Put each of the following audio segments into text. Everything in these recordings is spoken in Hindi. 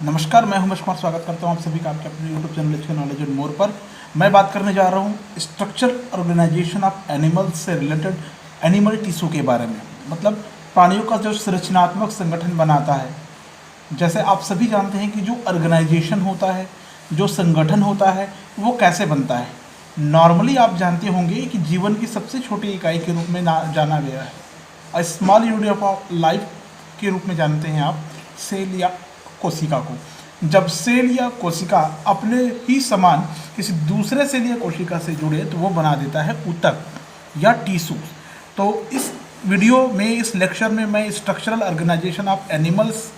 नमस्कार, मैं उमेश कुमार स्वागत करता हूं आप सभी का आपके अपने YouTube channel HK knowledge and more पर। मैं बात करने जा रहा हूं स्ट्रक्चर ऑर्गेनाइजेशन ऑफ एनिमल्स से रिलेटेड एनिमल टिश्यू के बारे में। मतलब प्राणियों का जो संरचनात्मक संगठन बनाता है। जैसे आप सभी जानते हैं कि जो ऑर्गेनाइजेशन होता है, जो संगठन होता है, वो कैसे बनता है। नॉर्मली आप जानते होंगे कि जीवन की सबसे छोटी इकाई के रूप में जाना गया है, a small unit of life के रूप में जानते हैं आप सेल या कोशिका को। जब सेल या कोशिका अपने ही समान किसी दूसरे सेल या कोशिका से जुड़े तो वो बना देता है ऊतक या टिश्यू। तो इस वीडियो में, इस लेक्चर में मैं स्ट्रक्चरल ऑर्गेनाइजेशन ऑफ एनिमल्स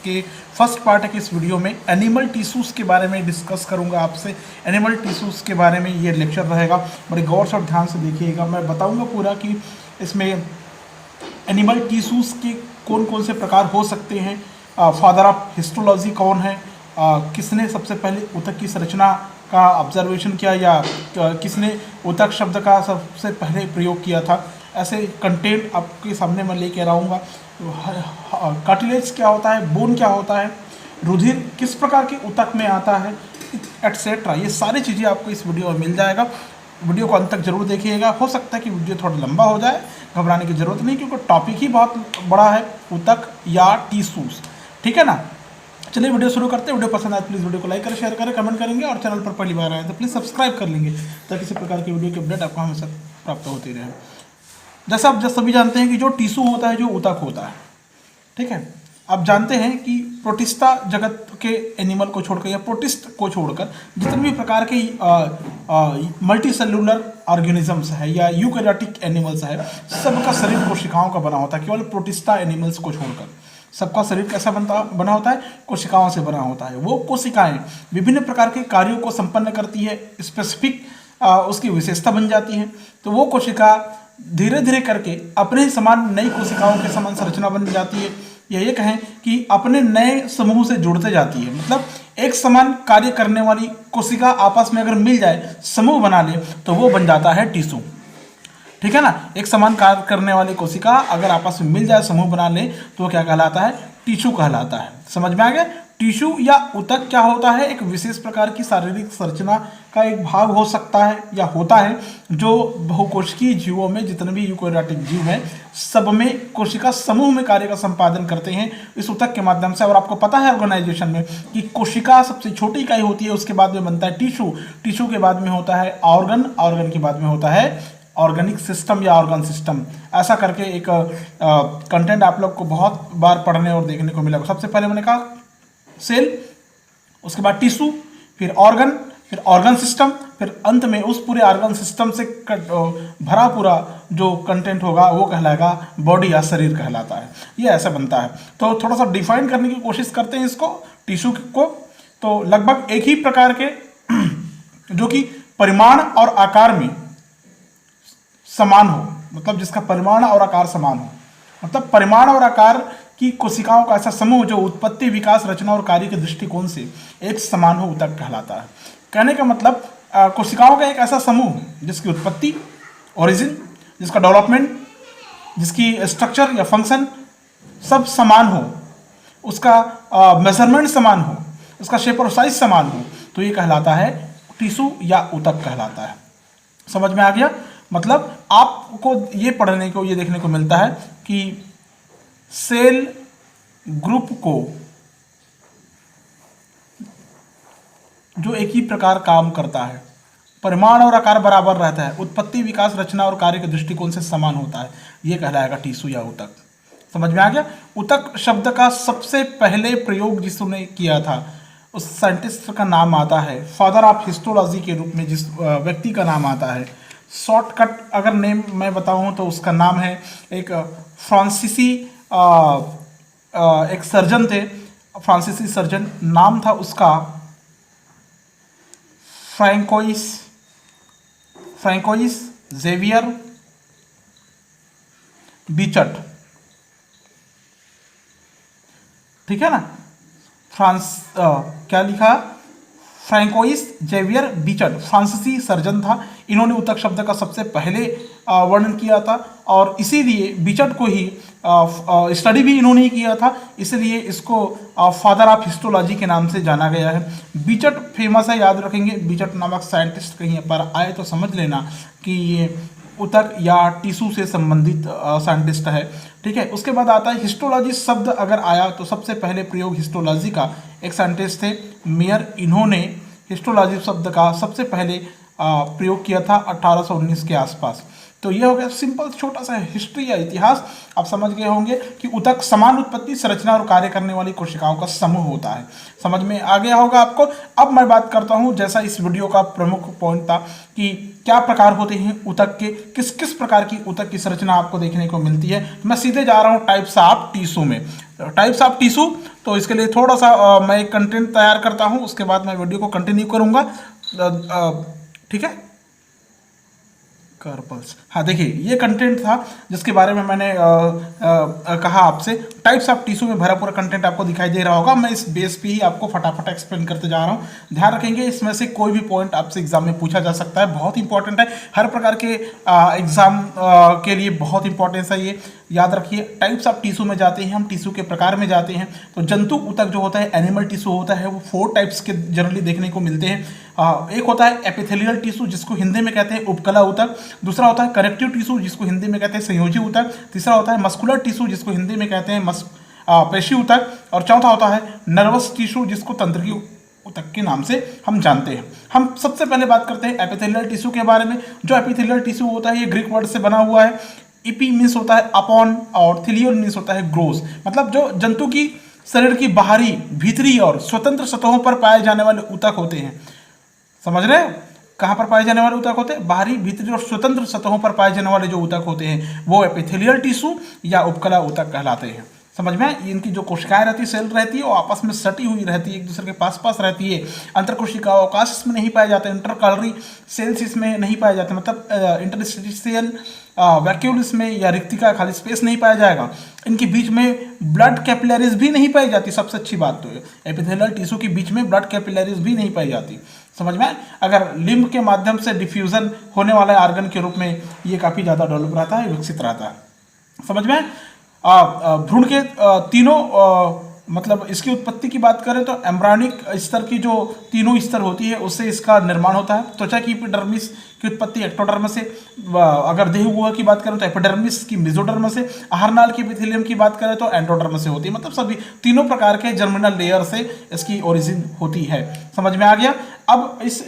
के फर्स्ट पार्ट के इस वीडियो में एनिमल टिश्यूज़ के बारे में डिस्कस करूंगा आपसे। एनिमल टिश्यूज़ के बारे में ये लेक्चर रहेगा, बड़े गौर से और ध्यान से देखिएगा। मैं बताऊंगा पूरा कि इसमें एनिमल टिश्यूज़ के कौन कौन से प्रकार हो सकते हैं, फादर ऑफ हिस्टोलॉजी कौन है, किसने सबसे पहले ऊतक की संरचना का ऑब्जर्वेशन किया, या किसने ऊतक शब्द का सबसे पहले प्रयोग किया था। ऐसे कंटेंट आपके सामने मैं लेके आऊँगा। कार्टिलेज क्या होता है, बोन क्या होता है, रुधिर किस प्रकार के ऊतक में आता है, एटसेट्रा। ये सारी चीज़ें आपको इस वीडियो में मिल जाएगा। वीडियो को अंत तक जरूर देखिएगा। हो सकता है कि वीडियो थोड़ा लंबा हो जाए, घबराने की जरूरत नहीं, क्योंकि टॉपिक ही बहुत बड़ा है, ऊतक या टिश्यूज। ठीक है ना। चलिए वीडियो शुरू करते हैं। वीडियो पसंद आए प्लीज़ वीडियो को लाइक करें, शेयर करें, कमेंट करेंगे, और चैनल पर पहली बार आए तो प्लीज़ सब्सक्राइब कर लेंगे ताकि किसी प्रकार की वीडियो की अपडेट आपको हमेशा प्राप्त होती रहे। जैसा आप सभी जानते हैं कि जो टिश्यू होता है, जो ऊतक होता है, ठीक है। आप जानते हैं कि प्रोटिस्टा जगत के एनिमल को छोड़कर या प्रोटिस्ट को छोड़कर जितने भी प्रकार के मल्टी सेलुलर ऑर्गेनिजम्स है या यूकैरियोटिक एनिमल्स है, सबका शरीर कोशिकाओं का बना होता है। केवल प्रोटिस्टा एनिमल्स को छोड़कर सबका शरीर कैसा बना होता है, कोशिकाओं से बना होता है। वो कोशिकाएं विभिन्न प्रकार के कार्यों को संपन्न करती है, स्पेसिफिक उसकी विशेषता बन जाती है। तो वो कोशिका धीरे धीरे करके अपने ही समान नई कोशिकाओं के समान संरचना बन जाती है, या ये कहें कि अपने नए समूह से जुड़ते जाती है। मतलब एक समान कार्य करने वाली कोशिका आपस में अगर मिल जाए, समूह बना ले, तो वो बन जाता है टिश्यू। ठीक है ना। एक समान कार्य करने वाली कोशिका अगर आपस में मिल जाए, समूह बना ले, तो वो क्या कहलाता है, टिश्यू कहलाता है। समझ में आ गया। टिश्यू या ऊतक क्या होता है, एक विशेष प्रकार की शारीरिक संरचना का एक भाग हो सकता है या होता है, जो बहुकोशिकीय जीवों में, जितने भी यूकैरियोटिक जीव हैं, सब में कोशिका समूह में कार्य का संपादन करते हैं इस ऊतक के माध्यम से। और आपको पता है ऑर्गेनाइजेशन में कि कोशिका सबसे छोटी इकाई होती है, उसके बाद में बनता है टिश्यू, टिश्यू के बाद में होता है ऑर्गन, ऑर्गन के बाद में होता है ऑर्गेनिक सिस्टम या ऑर्गन सिस्टम। ऐसा करके एक कंटेंट आप लोग को बहुत बार पढ़ने और देखने को मिलेगा। सबसे पहले मैंने कहा सेल, उसके बाद टिश्यू, फिर ऑर्गन, फिर ऑर्गन सिस्टम, फिर अंत में उस पूरे ऑर्गन सिस्टम से भरा पूरा जो कंटेंट होगा वो कहलाएगा बॉडी या शरीर कहलाता है। ये ऐसा बनता है। तो थोड़ा सा डिफाइन करने की कोशिश करते हैं इसको, टिश्यू को। तो लगभग एक ही प्रकार के जो कि परिमाण और आकार में समान हो, मतलब जिसका परिमाण और आकार समान हो, मतलब परिमाण और आकार की कोशिकाओं का ऐसा समूह जो उत्पत्ति, विकास, रचना और कार्य के दृष्टिकोण से एक समान हो, ऊतक कहलाता है। कहने का मतलब कोशिकाओं का एक ऐसा समूह जिसकी उत्पत्ति, ओरिजिन, जिसका डेवलपमेंट, जिसकी स्ट्रक्चर या फंक्शन सब समान हो, उसका मेजरमेंट समान हो, उसका शेप और साइज समान हो, तो ये कहलाता है टिश्यू या ऊतक कहलाता है। समझ में आ गया। मतलब आपको ये पढ़ने को, ये देखने को मिलता है कि सेल ग्रुप को जो एक ही प्रकार काम करता है, परिमाण और आकार बराबर रहता है, उत्पत्ति, विकास, रचना और कार्य के दृष्टिकोण से समान होता है, ये कहलाएगा टिश्यू या ऊतक। समझ में आ गया। ऊतक शब्द का सबसे पहले प्रयोग जिसने किया था, उस साइंटिस्ट का नाम आता है, फादर ऑफ हिस्टोलॉजी के रूप में जिस व्यक्ति का नाम आता है, शॉर्टकट अगर नेम मैं बताऊं तो उसका नाम है, एक फ्रांसीसी एक सर्जन थे, फ्रांसीसी सर्जन, नाम था उसका फ्रैंकोइस जेवियर बीचट। ठीक है ना। क्या लिखा, फ्रैंकोइस जेवियर बीचट, फ्रांसीसी सर्जन था। इन्होंने ऊतक शब्द का सबसे पहले वर्णन किया था और इसीलिए बिचट को ही स्टडी भी इन्होंने ही किया था, इसलिए इसको फादर ऑफ हिस्टोलॉजी के नाम से जाना गया है। बिचट फेमस है, याद रखेंगे। बिचट नामक साइंटिस्ट कहीं पर आए तो समझ लेना कि ये ऊतक या टिश्यू से संबंधित साइंटिस्ट है। ठीक है, उसके बाद आता है हिस्टोलॉजी शब्द अगर आया तो सबसे पहले प्रयोग हिस्टोलॉजी का एक साइंटिस्ट थे मेयर, इन्होंने हिस्टोलॉजी शब्द का सबसे पहले प्रयोग किया था 1819 के आसपास। तो ये हो गया सिंपल छोटा सा हिस्ट्री या इतिहास। आप समझ गए होंगे कि ऊतक समान उत्पत्ति, संरचना और कार्य करने वाली कोशिकाओं का समूह होता है। समझ में आ गया होगा आपको। अब मैं बात करता हूं, जैसा इस वीडियो का प्रमुख पॉइंट था कि क्या प्रकार होते हैं ऊतक के, किस किस प्रकार की ऊतक की संरचना आपको देखने को मिलती है। मैं सीधे जा रहा हूं टाइप्स ऑफ टिश्यू में। टाइप्स ऑफ टिश्यू, तो इसके लिए थोड़ा सा मैं एक कंटेंट तैयार करता हूं, उसके बाद मैं वीडियो को कंटिन्यू करूंगा। ठीक है, कार्पल्स, हाँ देखिए ये कंटेंट था जिसके बारे में मैंने कहा आपसे। टाइप्स ऑफ टिश्यू में भरा पूरा कंटेंट आपको दिखाई दे रहा होगा। मैं इस बेस पे ही आपको फटाफट एक्सप्लेन करते जा रहा हूँ। ध्यान रखेंगे, इसमें से कोई भी पॉइंट आपसे एग्जाम में पूछा जा सकता है, बहुत इंपॉर्टेंट है। हर प्रकार के एग्जाम के लिए बहुत इंपॉर्टेंस है ये, याद रखिए। टाइप्स ऑफ टिश्यू में जाते हैं हम, टिश्यू के प्रकार में जाते हैं। तो जंतु ऊतक जो होता है, एनिमल टिश्यू होता है, वो 4 टाइप्स के जनरली देखने को मिलते हैं। एक होता है एपिथेलियल टिश्यू, जिसको हिंदी में कहते हैं उपकला ऊतक। दूसरा होता है करेक्टिव टिश्यू, जिसको हिंदी में कहते हैं संयोजी ऊतक। तीसरा होता है मस्कुलर टिश्यू, जिसको हिंदी में कहते हैं पेशी ऊतक। और चौथा होता है नर्वस टिश्यू, जिसको तंत्रिकी ऊतक के नाम से हम जानते हैं। हम सबसे पहले बात करते हैं एपिथेलियल टिश्यू के बारे में। जो एपिथेलियल टिश्यू होता है, ये ग्रीक वर्ड से बना हुआ है। इपी मीन्स होता है अपॉन और थिलियन मीन्स होता है ग्रोस, मतलब जो जंतु की शरीर की बाहरी, भीतरी और स्वतंत्र सतहों पर पाए जाने वाले ऊतक होते हैं। समझ रहे हो, कहाँ पर पाए जाने वाले ऊतक होते हैं? बाहरी, भीतरी और स्वतंत्र सतहों पर पाए जाने वाले जो ऊतक होते हैं वो एपिथेलियल टिश्यू या उपकला ऊतक कहलाते हैं। समझ में? इनकी जो कोशिकाएं रहती है, सेल रहती है, वो आपस में सटी हुई रहती है, एक दूसरे के पास पास रहती है। अंतर कोशिका अवकाश इसमें नहीं पाए जाते, इंटरकैलरी सेल्स इसमें नहीं पाए जाते, मतलब इंटरस्टिशियल वैक्यूल इसमें या रिक्तिका खाली स्पेस नहीं पाया जाएगा। इनके बीच में ब्लड कैपिलरीज भी नहीं पाई जाती। सबसे अच्छी बात तो है, एपिथेलियल टिश्यू के बीच में ब्लड कैपिलरीज भी नहीं पाई जाती। समझ में? अगर लिम्ब के माध्यम से डिफ्यूजन होने वाला ऑर्गन के रूप में ये काफ़ी ज़्यादा डेवलप रहता है, विकसित रहता है। समझ में? भ्रूण के तीनों मतलब इसकी उत्पत्ति की बात करें तो एम्ब्रायनिक स्तर की जो तीनों स्तर होती है उससे इसका निर्माण होता है। त्वचा की एपिडर्मिस की उत्पत्ति एक्टोडर्म से, अगर देहगुहा की बात करें तो एपिडर्मिस की मेसोडर्म से, आहारनाल की एपिथेलियम की बात करें तो एंडोडर्म से होती है। मतलब सभी तीनों प्रकार के जर्मिनल लेयर से इसकी ओरिजिन होती है। समझ में आ गया? अब इस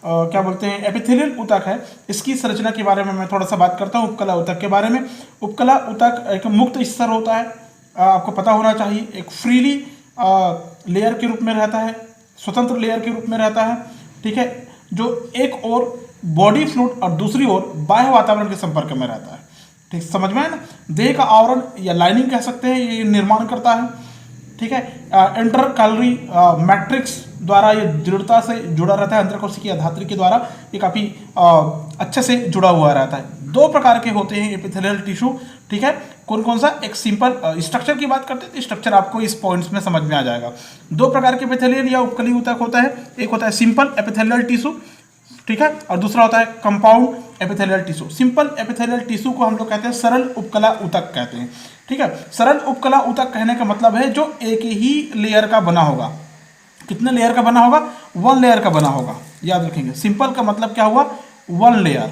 क्या बोलते हैं एपिथेलियल ऊतक है, इसकी संरचना के बारे में मैं थोड़ा सा बात करता हूँ। उपकला ऊतक के बारे में, उपकला ऊतक एक मुक्त स्तर होता है, आपको पता होना चाहिए। एक फ्रीली लेयर के रूप में रहता है, स्वतंत्र लेयर के रूप में रहता है। ठीक है, जो एक और बॉडी फ्लूइड और दूसरी ओर बाह्य वातावरण के संपर्क में रहता है। ठीक, समझ में है ना? देह का आवरण या लाइनिंग कह सकते हैं, ये निर्माण करता है। ठीक है, इंटरकैलरी मैट्रिक्स द्वारा ये दृढ़ता से जुड़ा रहता है, अंतरकोशिकीय धात्री के द्वारा ये काफ़ी अच्छे से जुड़ा हुआ रहता है। 2 प्रकार के होते हैं एपिथेलियल टिश्यू। ठीक है, कौन कौन सा? एक सिंपल स्ट्रक्चर की बात करते हैं तो स्ट्रक्चर आपको इस पॉइंट्स में समझ में आ जाएगा। 2 प्रकार के एपिथेलियल या उपकली ऊतक होता है। एक होता है सिंपल एपिथेलियल टिश्यू, ठीक है, और दूसरा होता है compound epithelial tissue. Simple epithelial tissue को हम लोग कहते हैं सरल उपकला ऊतक कहते हैं। ठीक है, सरल उपकला ऊतक कहने का मतलब है जो एक ही लेयर का बना होगा। कितने लेयर का बना होगा? 1 लेयर का बना होगा। याद रखेंगे, सिंपल का मतलब क्या हुआ? 1 लेयर,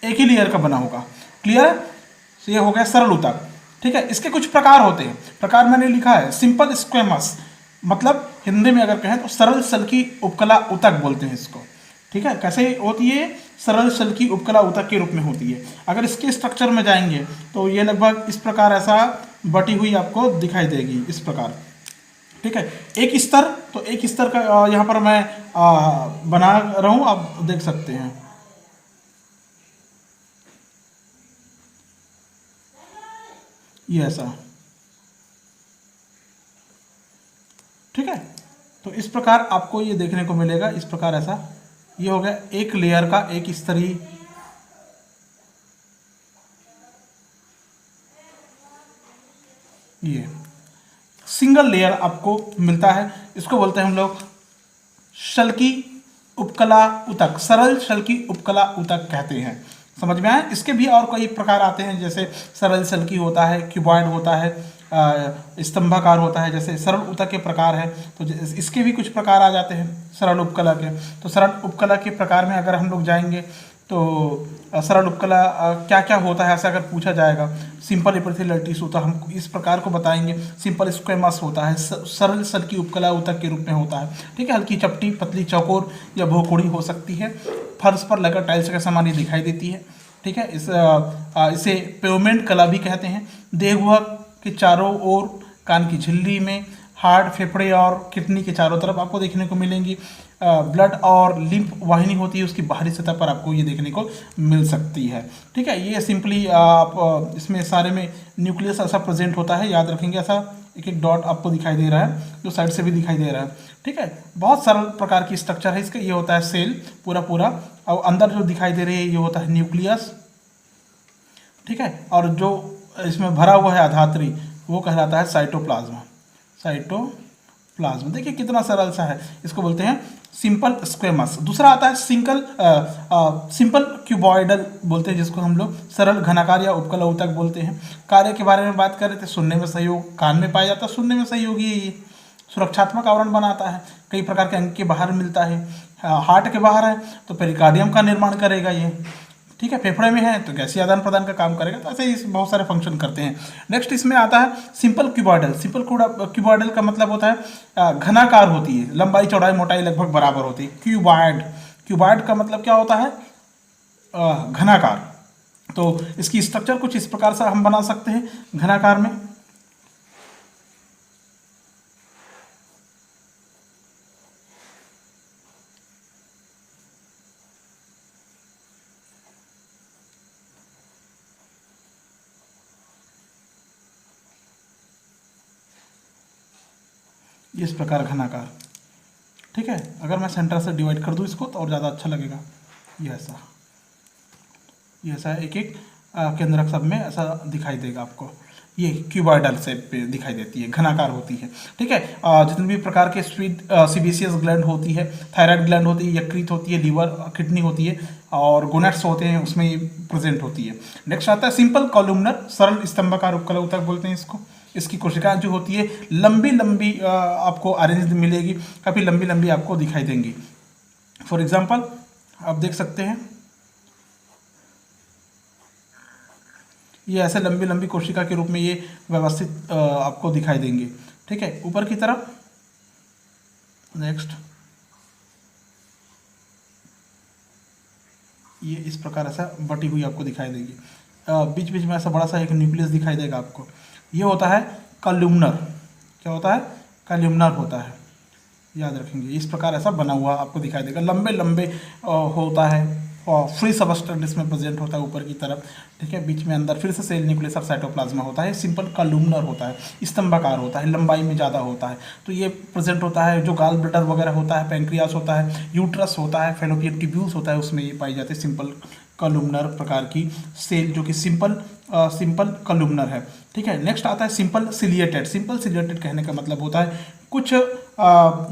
एक ही लेयर का बना होगा। क्लियर है? तो ये हो गया सरल ऊतक। ठीक है, इसके कुछ प्रकार होते हैं। प्रकार मैंने लिखा है सिंपल स्क्वेमस, मतलब हिंदी में अगर कहें तो सरल सल्की उपकला ऊतक बोलते हैं इसको। ठीक है, कैसे होती है? सरल सल्की उपकला ऊतक के रूप में होती है। अगर इसके स्ट्रक्चर में जाएंगे तो ये लगभग इस प्रकार ऐसा बटी हुई आपको दिखाई देगी, इस प्रकार। ठीक है, एक स्तर, तो एक स्तर का यहाँ पर मैं बना रहा हूँ, आप देख सकते हैं। ये ऐसा, ठीक है, तो इस प्रकार आपको ये देखने को मिलेगा, इस प्रकार ऐसा। ये हो गया एक लेयर का एक स्तरीय, ये सिंगल लेयर आपको मिलता है। इसको बोलते हैं हम लोग शल्की उपकला ऊतक, सरल शल की उपकला ऊतक कहते हैं। समझ में आया? इसके भी और कई प्रकार आते हैं, जैसे सरल शल की होता है, क्यूबॉइड होता है, स्तंभाकार होता है, जैसे सरल ऊतक के प्रकार है। तो इसके भी कुछ प्रकार आ जाते हैं सरल उपकला के। तो सरल उपकला के प्रकार में अगर हम लोग जाएंगे तो सरल उपकला क्या क्या होता है, ऐसा अगर पूछा जाएगा, सिंपल एपिथेलियल टिश्यू, तो हम इस प्रकार को बताएंगे। सिंपल स्क्वेमस होता है, सरल शल की उपकला ऊतक के रूप में होता है। ठीक है, हल्की चपटी, पतली, चौकोर या भौकुड़ी हो सकती है, फर्श पर लगा टाइल्स के समान ये दिखाई देती है। ठीक है, इसे पेवमेंट कला भी कहते हैं। देहगुहक के चारों ओर, कान की झिल्ली में, हार्ट, फेफड़े और किडनी के चारों तरफ आपको देखने को मिलेंगी। ब्लड और लिम्फ वाहिनी होती है, उसकी बाहरी सतह पर आपको ये देखने को मिल सकती है। ठीक है, ये सिंपली आप इसमें सारे में न्यूक्लियस ऐसा प्रेजेंट होता है, याद रखेंगे। ऐसा एक एक डॉट आपको दिखाई दे रहा है, जो साइड से भी दिखाई दे रहा है। ठीक है, बहुत सरल प्रकार की स्ट्रक्चर है इसका। ये होता है सेल पूरा पूरा, और अंदर जो दिखाई दे रही है ये होता है न्यूक्लियस। ठीक है, और जो इसमें भरा हुआ है अधात्री, वो कहलाता है साइटोप्लाज्म। साइटोप्लाज्म देखिए कितना सरल सा है, इसको बोलते हैं सिंपल स्क्वेमस। दूसरा आता है सिंपल क्यूबॉइडल बोलते हैं, जिसको हम लोग सरल घनाकार या उपकला ऊतक बोलते हैं। कार्य के बारे में बात करें तो सुनने में सहयोग, कान में पाया जाता है, सुनने में सहयोगी है ये। सुरक्षात्मक आवरण बनाता है, कई प्रकार के अंग के बाहर मिलता है। हार्ट के बाहर है तो पेरिकार्डियम का निर्माण करेगा ये। ठीक है, फेफड़े में है तो गैसीय आदान प्रदान का काम करेगा। तो ऐसे ही बहुत सारे फंक्शन करते हैं। नेक्स्ट इसमें आता है सिंपल क्यूबॉइडल। सिंपल क्यूबॉइडल का मतलब होता है घनाकार होती है, लंबाई चौड़ाई मोटाई लगभग बराबर होती है। क्यूबॉइड का मतलब क्या होता है? घनाकार। तो इसकी स्ट्रक्चर कुछ इस प्रकार से हम बना सकते हैं घनाकार में। इस प्रकार घनाकार। ठीक है, अगर मैं सेंटर से डिवाइड कर दूं इसको तो और ज़्यादा अच्छा लगेगा। ये ऐसा एक एक केंद्रक सब में ऐसा दिखाई देगा आपको। ये क्यूबॉइडल शेप पे दिखाई देती है, घनाकार होती है। ठीक है, जितने भी प्रकार के सीबेसियस ग्लैंड होती है, थायराइड ग्लैंड होती है, यकृत होती है, लीवर, किडनी होती है, और गोनेट्स होते हैं, उसमें ये प्रेजेंट होती है। नेक्स्ट आता है सिंपल कॉलुमनर, सरल स्तंभाकार उपकला ऊतक बोलते हैं इसको। इसकी कोशिकाएं जो होती है लंबी लंबी आपको अरेंज मिलेगी, काफ़ी लंबी लंबी आपको दिखाई देंगी। फॉर एग्जाम्पल आप देख सकते हैं ये ऐसे लंबी लंबी कोशिका के रूप में ये व्यवस्थित आपको दिखाई देंगे। ठीक है, ऊपर की तरफ नेक्स्ट ये इस प्रकार ऐसा बटी हुई आपको दिखाई देगी। बीच बीच में ऐसा बड़ा सा एक न्यूक्लियस दिखाई देगा आपको। ये होता है कॉलुमनर। क्या होता है? कॉलुमनर होता है, याद रखेंगे। इस प्रकार ऐसा बना हुआ आपको दिखाई देगा, लंबे लंबे होता है, और फ्री सबस्टेंस इसमें प्रेजेंट होता है ऊपर की तरफ। ठीक है, बीच में अंदर फिर से सेल न्यूक्लियस और साइटोप्लाज्मा होता है। सिंपल कॉलुमनर होता है, स्तंभाकार होता है, लंबाई में ज़्यादा होता है। तो ये प्रेजेंट होता है, जो गाल ब्लैडर वगैरह होता है, पैंक्रियास होता है, यूट्रस होता है, फेलोपियन ट्यूब्यूल्स होता है, उसमें ये पाई जाती है सिंपल कॉलुमनर प्रकार की सेल, जो कि सिंपल कॉलुमनर है। ठीक है, नेक्स्ट आता है सिंपल सिलिएटेड। सिंपल सिलिएटेड कहने का मतलब होता है कुछ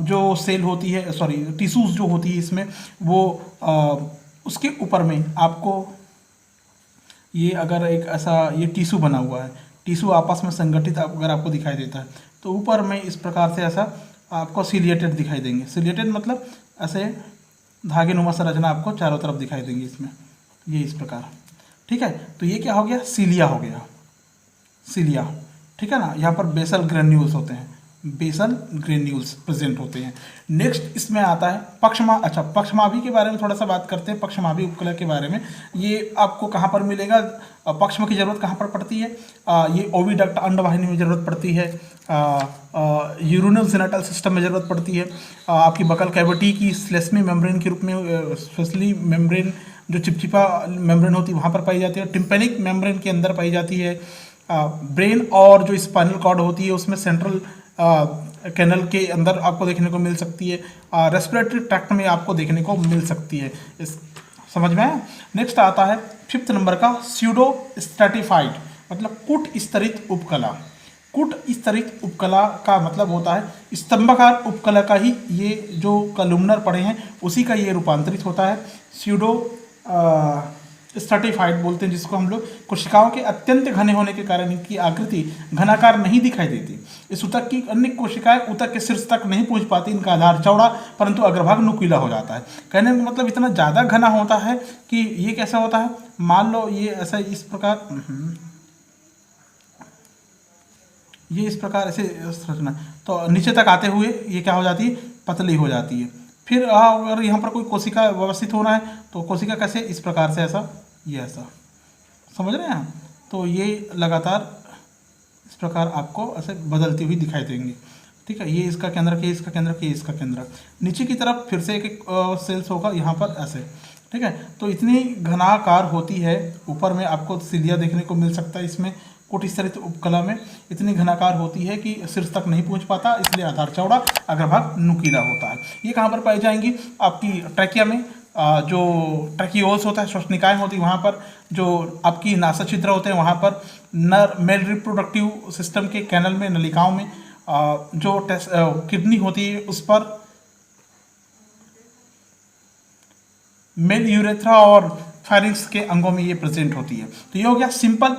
जो सेल होती है, सॉरी टिश्यूज जो होती है इसमें, वो उसके ऊपर में आपको ये अगर एक ऐसा ये टिश्यू बना हुआ है, टिश्यू आपस में संगठित अगर आपको दिखाई देता है तो ऊपर में इस प्रकार से ऐसा आपको सिलिएटेड दिखाई देंगे। सिलिएटेड मतलब ऐसे धागे नुमा संरचना आपको चारों तरफ दिखाई देंगी इसमें, ये इस प्रकार। ठीक है, तो ये क्या हो गया? सिलिया हो गया, सिलिया। ठीक है ना, यहाँ पर बेसल ग्रेन्यूल्स होते हैं, बेसल ग्रेन्यूल्स प्रेजेंट होते हैं। नेक्स्ट इसमें आता है पक्षमा। अच्छा, पक्षमाभी के बारे में थोड़ा सा बात करते हैं, पक्षमाभी उपकला के बारे में। ये आपको कहाँ पर मिलेगा? पक्षमा की जरूरत कहाँ पर पड़ती है? ये ओविडक्ट अंडवाहिनी में जरूरत पड़ती है, यूरिनल जेनिटल सिस्टम में जरूरत पड़ती है, आपकी बकल कैविटी की स्लेस्मी मेम्ब्रेन के रूप में, स्पेशली मेम्ब्रेन जो चिपचिपा मेम्ब्रेन होती है वहाँ पर पाई जाती है, टिम्पेनिक मेम्ब्रेन के अंदर पाई जाती है। ब्रेन और जो स्पाइनल कॉर्ड होती है उसमें सेंट्रल कैनल के अंदर आपको देखने को मिल सकती है। रेस्पिरेटरी ट्रैक्ट में आपको देखने को मिल सकती है। इस समझ में आया? नेक्स्ट आता है 5th नंबर का स्यूडो स्ट्रैटिफाइड, मतलब कूट स्तरित उपकला। कुट स्तरित उपकला का मतलब होता है स्तंभाकार उपकला का ही ये जो कलुमनर पड़े हैं उसी का ये रूपांतरित होता है। स्यूडो स्ट्रैटिफाइड बोलते हैं जिसको हम लोग। कोशिकाओं के अत्यंत घने होने के कारण इनकी आकृति घनाकार नहीं दिखाई देती। इस ऊतक की अन्य कोशिकाएं ऊतक के शीर्ष तक नहीं पहुंच पाती। इनका आधार चौड़ा परंतु अग्रभाग नुकीला हो जाता है। कहने का मतलब इतना ज़्यादा घना होता है कि ये कैसा होता है, मान लो ये ऐसा इस प्रकार, ये इस प्रकार ऐसे रखना, तो नीचे तक आते हुए ये क्या हो जाती है, पतली हो जाती है। फिर अगर यहाँ पर कोई कोशिका व्यवस्थित होना है तो कोशिका कैसे, इस प्रकार से ऐसा, ये ऐसा, समझ रहे हैं आप। तो ये लगातार इस प्रकार आपको ऐसे बदलती हुई दिखाई देंगी। ठीक है, ये इसका केंद्रक, ये इसका केंद्रक, ये इसका केंद्रक। नीचे की तरफ फिर से एक सेल्स होगा यहाँ पर ऐसे। ठीक है, तो इतनी घनाकार होती है। ऊपर में आपको सिलिया देखने को मिल सकता है इसमें कुट स्तरित उपकला में। इतनी घनाकार होती है कि शीर्ष तक नहीं पहुंच पाता, इसलिए आधार चौड़ा अग्रभाग नुकीला होता है। ये कहाँ पर पाई जाएंगी, आपकी ट्रैकिया में, जो ट्रैकियोल्स होता है, श्वसनिकाएं होती है वहाँ पर, जो आपकी नासा छिद्र होते हैं वहाँ पर, नर मेल रिप्रोडक्टिव सिस्टम के कैनल में, नलिकाओं में, जो किडनी होती है उस पर, मेल यूरेथ्रा और फायरिंग्स के अंगों में ये प्रेजेंट होती है। तो ये हो गया सिंपल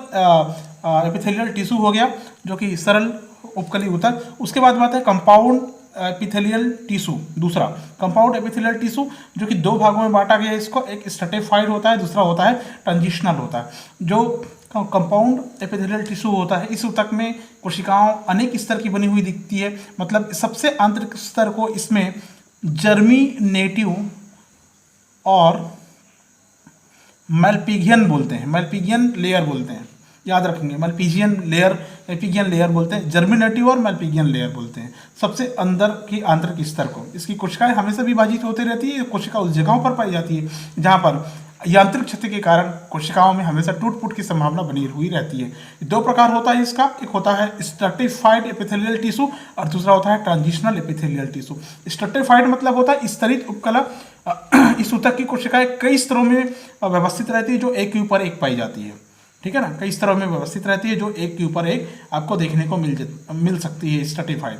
एपिथेलियल टिश्यू हो गया जो कि सरल उपकली ऊतक। उसके बाद बात है कंपाउंड एपिथेलियल टिश्यू। दूसरा कंपाउंड एपिथेलियल टिश्यू जो कि दो भागों में बांटा गया है इसको, एक स्ट्रैटिफाइड होता है, दूसरा होता है ट्रांजिशनल होता है। जो कंपाउंड एपिथेलियल टिश्यू होता है इस ऊतक में कोशिकाओं अनेक स्तर की बनी हुई दिखती है। मतलब सबसे आंतरिक स्तर को इसमें जर्मिनेटिव और मैल्पिगियन बोलते हैं, मैल्पिगियन लेयर बोलते हैं, याद रखेंगे। मैल्पिगियन लेयर, एपिगियन लेयर बोलते हैं, जर्मिनेटिव और मैल्पिगियन लेयर बोलते हैं सबसे अंदर की आंतरिक स्तर को। इसकी कोशिकाएं हमेशा विभाजित होती रहती है। कोशिका उस जगहों पर पाई जाती है जहां पर यांत्रिक क्षति के कारण कोशिकाओं में हमेशा टूट फूट की संभावना बनी हुई रहती है। दो प्रकार होता है इसका, एक होता है स्ट्रैटिफाइड एपिथेलियल टिश्यू और दूसरा होता है ट्रांजिशनल एपिथेलियल टिश्यू। स्ट्रैटिफाइड मतलब होता है स्तरित उपकला। इस ऊतक की कोशिकाएं कई स्तरों में व्यवस्थित रहती है जो एक के ऊपर एक पाई जाती है। ठीक है ना, कई स्तरों में व्यवस्थित रहती है जो एक के ऊपर एक आपको देखने को मिल सकती है स्ट्रैटिफाइड।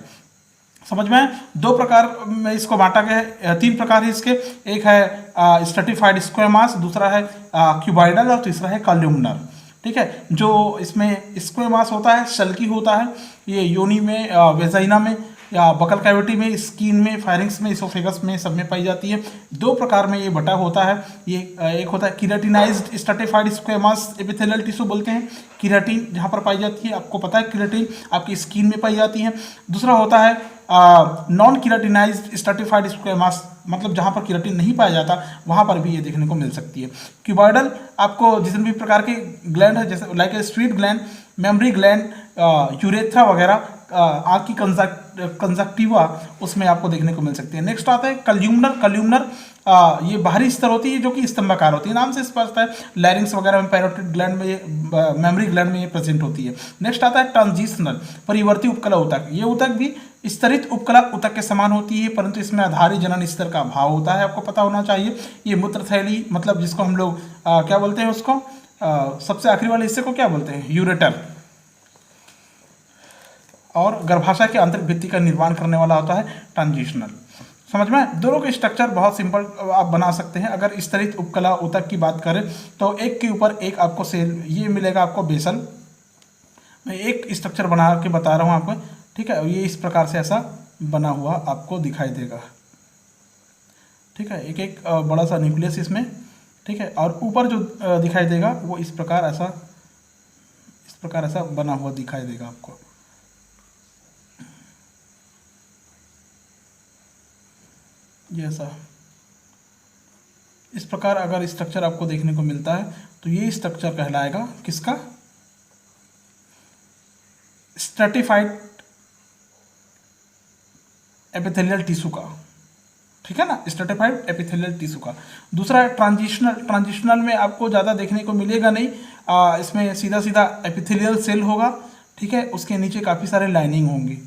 समझ में आए? दो प्रकार में इसको बांटा गया है, तीन प्रकार है इसके। एक है स्ट्रैटिफाइड स्क्वेमास, दूसरा है क्यूबॉइडल और तीसरा है कॉल्यूमनर। ठीक है, जो इसमें स्क्वेमास होता है शल्की होता है, ये योनि में, वेजाइना में या बकल कैविटी में, स्किन में, फायरिंग्स में, इसोफेगस में, सब में पाई जाती है। दो प्रकार में ये बटा होता है। ये एक होता है कीराटिनाइज्ड स्ट्रैटिफाइड स्क्वेमास एपिथेलियल टिश्यू बोलते हैं। कीराटिन जहाँ पर पाई जाती है, आपको पता है कीराटिन आपकी स्किन में पाई जाती है। दूसरा होता है नॉन कीराटिनाइज्ड स्ट्रैटिफाइड स्क्वेमास, मतलब जहाँ पर कीराटिन नहीं पाया जाता वहाँ पर भी ये देखने को मिल सकती है। क्यूबॉइडल आपको जितने भी प्रकार के ग्लैंड है, जैसे like sweet gland, mammary gland, urethra वगैरह, आँख की कंजक्टिवा, उसमें आपको देखने को मिल सकती है। नेक्स्ट आता है कल्यूमनर। कल्यूमनर ये बाहरी स्तर होती है जो कि स्तंभाकार होती है, नाम से स्पष्ट है। लैरिंग्स वगैरह में, पैरोटिड ग्लैंड में, मेमरी ग्लैंड में ये प्रेजेंट होती है। नेक्स्ट आता है ट्रांजिशनल, परिवर्ती उपकला ऊतक। ये ऊतक भी स्तरित उपकला ऊतक के समान होती है परंतु इसमें आधारी जनन स्तर का अभाव होता है, आपको पता होना चाहिए। ये मूत्रथैली, मतलब जिसको हम लोग क्या बोलते हैं उसको, सबसे आखिरी वाले हिस्से को क्या बोलते हैं, यूरेटर, और गर्भाशय के आंतरिक भित्ति का निर्माण करने वाला होता है ट्रांजिशनल। समझ में? दोनों के स्ट्रक्चर बहुत सिंपल आप बना सकते हैं। अगर स्तरित उपकला ऊतक की बात करें तो एक के ऊपर एक आपको सेल ये मिलेगा, आपको बेसल। मैं एक स्ट्रक्चर बना के बता रहा हूँ आपको। ठीक है, ये इस प्रकार से ऐसा बना हुआ आपको दिखाई देगा। ठीक है, एक एक बड़ा सा न्यूक्लियस इसमें। ठीक है, और ऊपर जो दिखाई देगा वो इस प्रकार ऐसा बना हुआ दिखाई देगा आपको। ये ऐसा इस प्रकार अगर स्ट्रक्चर आपको देखने को मिलता है तो ये स्ट्रक्चर कहलाएगा किसका, स्ट्रैटिफाइड एपिथेलियल टिश्यू का। ठीक है ना, स्ट्रैटिफाइड एपिथेलियल टिश्यू का। दूसरा ट्रांजिशनल। ट्रांजिशनल में आपको ज़्यादा देखने को मिलेगा नहीं, इसमें सीधा सीधा एपिथेलियल सेल होगा। ठीक है, उसके नीचे काफ़ी सारे लाइनिंग होंगी।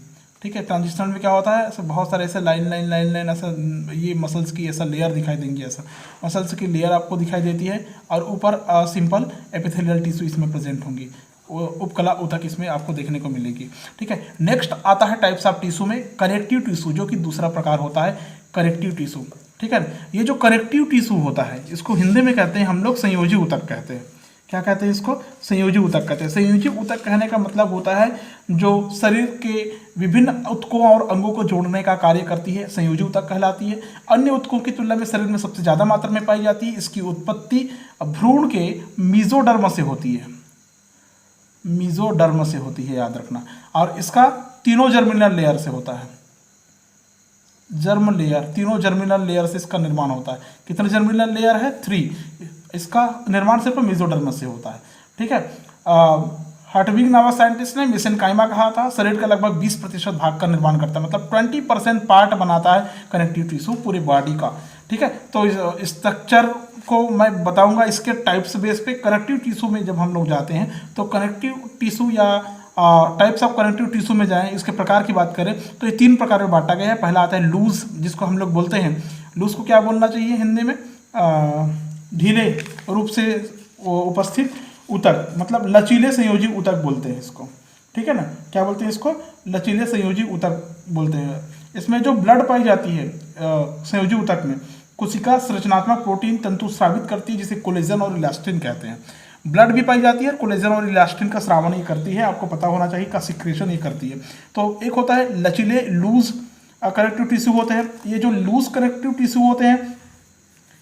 ठीक है, ट्रांजिशनल में क्या होता है, ऐसे बहुत सारे ऐसे लाइन ऐसा, ये मसल्स की ऐसा लेयर दिखाई देंगी, ऐसा मसल्स की लेयर आपको दिखाई देती है और ऊपर सिंपल एपिथेलियल टिश्यू इसमें प्रेजेंट होंगी। उपकला ऊतक इसमें आपको देखने को मिलेगी। ठीक है, नेक्स्ट आता है टाइप्स ऑफ टिश्यू में कनेक्टिव टिश्यू, जो कि दूसरा प्रकार होता है कनेक्टिव टिश्यू। ठीक है, ये जो कनेक्टिव टिश्यू होता है इसको हिंदी में कहते हैं हम लोग संयोजी ऊतक कहते हैं। क्या कहते हैं इसको? संयोजी ऊतक कहते हैं। संयोजी ऊतक कहने का मतलब होता है जो शरीर के विभिन्न ऊतकों और अंगों को जोड़ने का कार्य करती है, संयोजी ऊतक कहलाती है। अन्य ऊतकों की तुलना में शरीर में सबसे ज़्यादा मात्रा में पाई जाती है। इसकी उत्पत्ति भ्रूण के मीजोडर्म से होती है, मीजोडर्म से होती है, याद रखना। और इसका तीनों जर्मिनल लेयर से होता है, जर्म लेयर, तीनों जर्मिनल लेयर से इसका निर्माण होता है। कितने जर्मिनल लेयर है? 3। इसका निर्माण सिर्फ मेसोडर्म से होता है। ठीक है, हर्टविग नामक साइंटिस्ट ने मेसेनकाइमा कहा था, शरीर का लगभग 20% भाग का निर्माण करता है, मतलब 20% पार्ट बनाता है कनेक्टिव टिश्यू पूरी बॉडी का। ठीक है, तो इस स्ट्रक्चर को मैं बताऊंगा इसके टाइप्स बेस पे। कनेक्टिव टिश्यू में जब हम लोग जाते हैं तो कनेक्टिव टिश्यू या टाइप्स ऑफ कनेक्टिव टिश्यू में जाएं, इसके प्रकार की बात करें तो ये 3 प्रकार में बांटा गया है। पहला आता है लूज, जिसको हम लोग बोलते हैं, लूज को क्या बोलना चाहिए हिंदी में? ढीले रूप से उपस्थित ऊतक, मतलब लचीले संयोजी ऊतक बोलते हैं इसको। ठीक है ना, क्या बोलते हैं इसको? लचीले संयोजी ऊतक बोलते हैं। इसमें जो ब्लड पाई जाती है संयोजी ऊतक में, कोशिका संरचनात्मक प्रोटीन तंतु स्रावित करती है, जिसे कोलेजन और इलास्टिन कहते हैं। ब्लड भी पाई जाती है, कोलेजन और इलास्टिन का स्रावण ये करती है, आपको पता होना चाहिए, का सिक्रेशन ये करती है। तो एक होता है लचीले लूज कनेक्टिव टिश्यू होते हैं। ये जो लूज कनेक्टिव टिश्यू होते हैं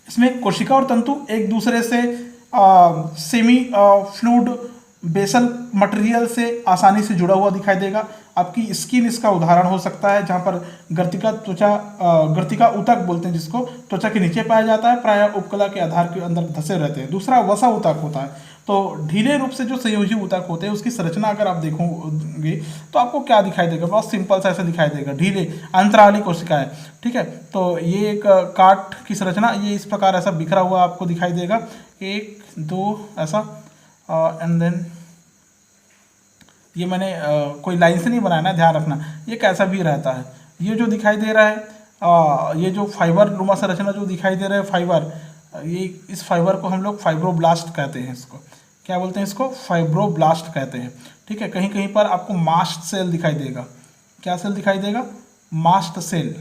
इसमें कोशिका और तंतु एक दूसरे से सेमी फ्लूइड बेसल मटेरियल से आसानी से जुड़ा हुआ दिखाई देगा। आपकी स्किन इसका उदाहरण हो सकता है, जहाँ पर गर्तिका ऊतक बोलते हैं जिसको, त्वचा के नीचे पाया जाता है, प्रायः उपकला के आधार के अंदर धसे रहते हैं। दूसरा वसा ऊतक होता है। तो ढीले रूप से जो संयोजी ऊतक होते हैं उसकी संरचना अगर आप देखोगे तो आपको क्या दिखाई देगा? बहुत सिंपल सा ऐसा दिखाई देगा, ढीले अंतराली कोशिकाएं। ठीक है, तो ये एक काट की संरचना, ये इस प्रकार ऐसा बिखरा हुआ आपको दिखाई देगा, 1 2 ऐसा, एंड देन ये मैंने कोई लाइन से नहीं बनाया ना, ध्यान रखना, ये कैसा भी रहता है। ये जो दिखाई दे रहा है ये जो फाइबर नुमा संरचना जो दिखाई दे रहा है फाइबर, ये इस फाइबर को हम लोग फाइब्रोब्लास्ट कहते हैं। इसको क्या बोलते हैं? इसको फाइब्रोब्लास्ट कहते हैं। ठीक है, कहीं कहीं पर आपको मास्ट सेल दिखाई देगा। क्या सेल दिखाई देगा? मास्ट सेल,